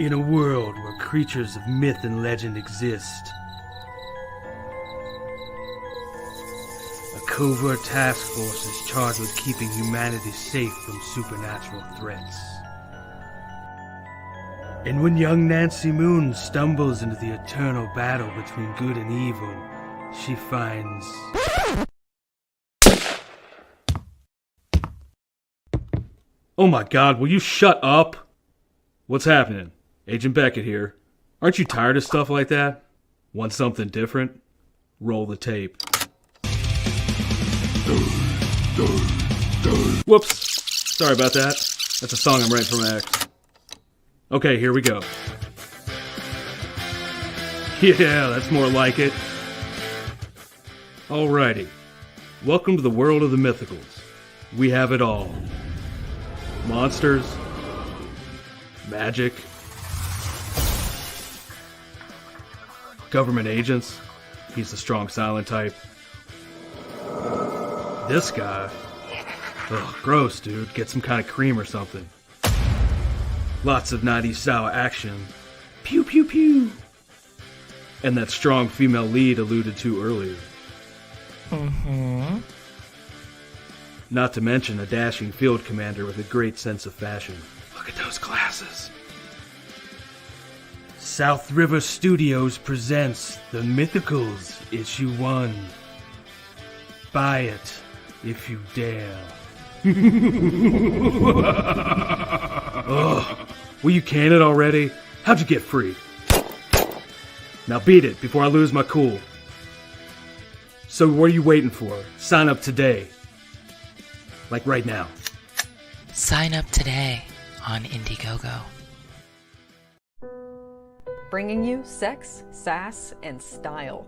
In a world where creatures of myth and legend exist, a covert task force is charged with keeping humanity safe from supernatural threats. And when young Nancy Moon stumbles into the eternal battle between good and evil, she finds... Oh my god, will you shut up? What's happening? Agent Beckett here. Aren't you tired of stuff like that? Want something different? Roll the tape. Whoops. Sorry about that. That's a song I'm writing for my ex. Okay, here we go. Yeah, that's more like it. Alrighty. Welcome to the world of the mythicals. We have it all. Monsters. Magic. Government agents. He's the strong silent type. This guy. Ugh, gross, dude. Get some kind of cream or something. Lots of 90s style action. Pew pew pew. And that strong female lead alluded to earlier. Not to mention a dashing field commander with a great sense of fashion. Look at those glasses. South River Studios presents The Mythicals, Issue 1. Buy it, if you dare. Ugh, will you can it already? How'd you get free? Now beat it before I lose my cool. So what are you waiting for? Sign up today. Like right now. Sign up today on Indiegogo. Bringing you sex, sass, and style.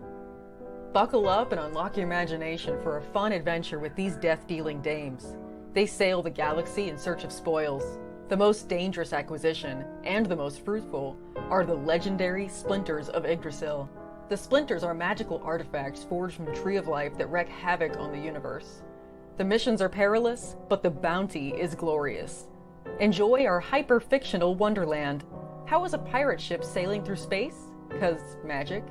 Buckle up and unlock your imagination for a fun adventure with these death-dealing dames. They sail the galaxy in search of spoils. The most dangerous acquisition, and the most fruitful, are the legendary Splinters of Yggdrasil. The Splinters are magical artifacts forged from the Tree of Life that wreak havoc on the universe. The missions are perilous, but the bounty is glorious. Enjoy our hyper-fictional wonderland. How is a pirate ship sailing through space? 'Cause magic.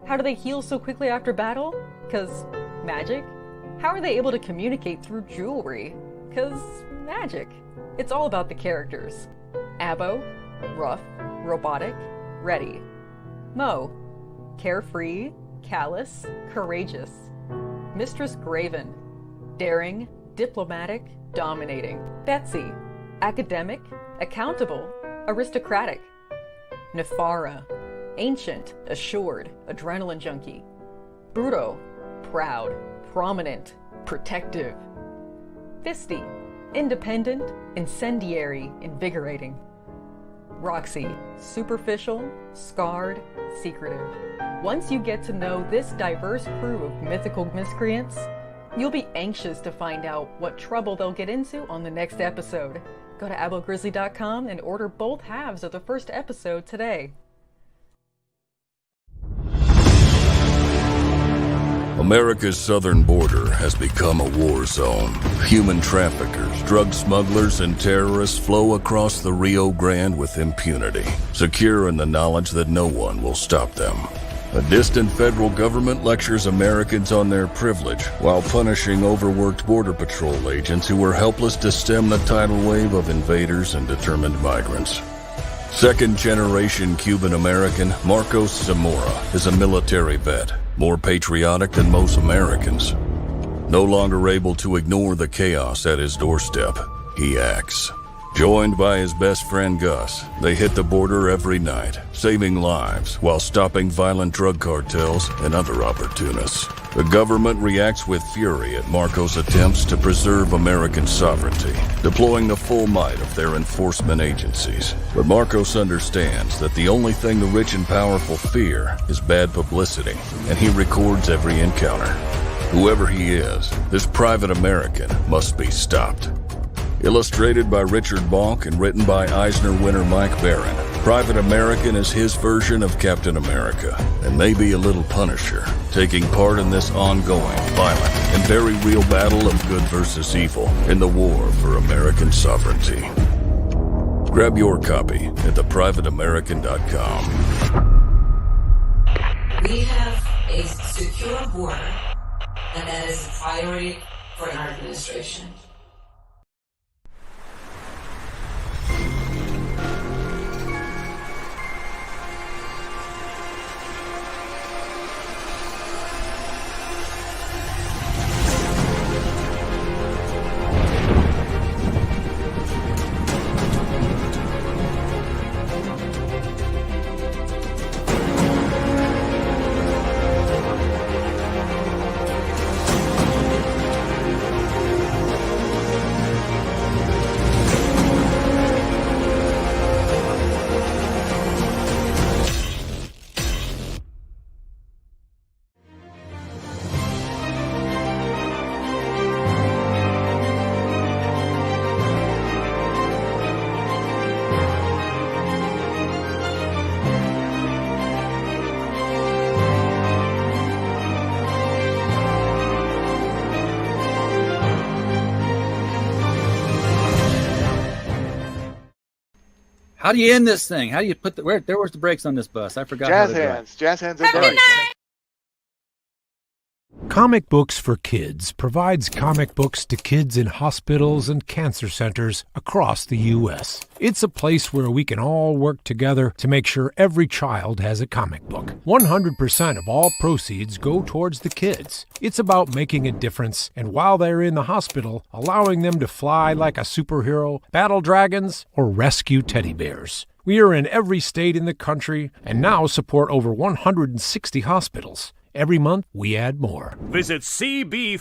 How do they heal so quickly after battle? 'Cause magic. How are they able to communicate through jewelry? 'Cause magic. It's all about the characters. Abbo, rough, robotic, ready. Mo, carefree, callous, courageous. Mistress Graven, daring, diplomatic, dominating. Betsy, academic, accountable, aristocratic. Nefara, ancient, assured, adrenaline junkie. Bruto, proud, prominent, protective. Fisty, independent, incendiary, invigorating. Roxy, superficial, scarred, secretive. Once you get to know this diverse crew of mythical miscreants, you'll be anxious to find out what trouble they'll get into on the next episode. Go to abogrizzly.com and order both halves of the first episode today. America's southern border has become a war zone. Human traffickers, drug smugglers, and terrorists flow across the Rio Grande with impunity, secure in the knowledge that no one will stop them. A distant federal government lectures Americans on their privilege while punishing overworked border patrol agents who were helpless to stem the tidal wave of invaders and determined migrants. Second-generation Cuban-American Marcos Zamora is a military vet, more patriotic than most Americans. No longer able to ignore the chaos at his doorstep, he acts. Joined by his best friend Gus, they hit the border every night, saving lives while stopping violent drug cartels and other opportunists. The government reacts with fury at Marco's attempts to preserve American sovereignty, deploying the full might of their enforcement agencies. But Marcos understands that the only thing the rich and powerful fear is bad publicity, and he records every encounter. Whoever he is, this private American must be stopped. Illustrated by Richard Bonk and written by Eisner winner Mike Barron, Private American is his version of Captain America, and maybe a little Punisher, taking part in this ongoing, violent, and very real battle of good versus evil in the war for American sovereignty. Grab your copy at theprivateamerican.com. We have a secure border, and that is a priority for our administration. How do you end this thing? How do you put the where's the brakes on this bus? I forgot. Jazz how to drive. hands. Jazz hands and brakes. Comic Books for Kids provides comic books to kids in hospitals and cancer centers across the U.S. It's a place where we can all work together to make sure every child has a comic book. 100% of all proceeds go towards the kids. It's about making a difference, and while they're in the hospital, allowing them to fly like a superhero, battle dragons, or rescue teddy bears. We are in every state in the country and now support over 160 hospitals. Every month, we add more. Visit CB4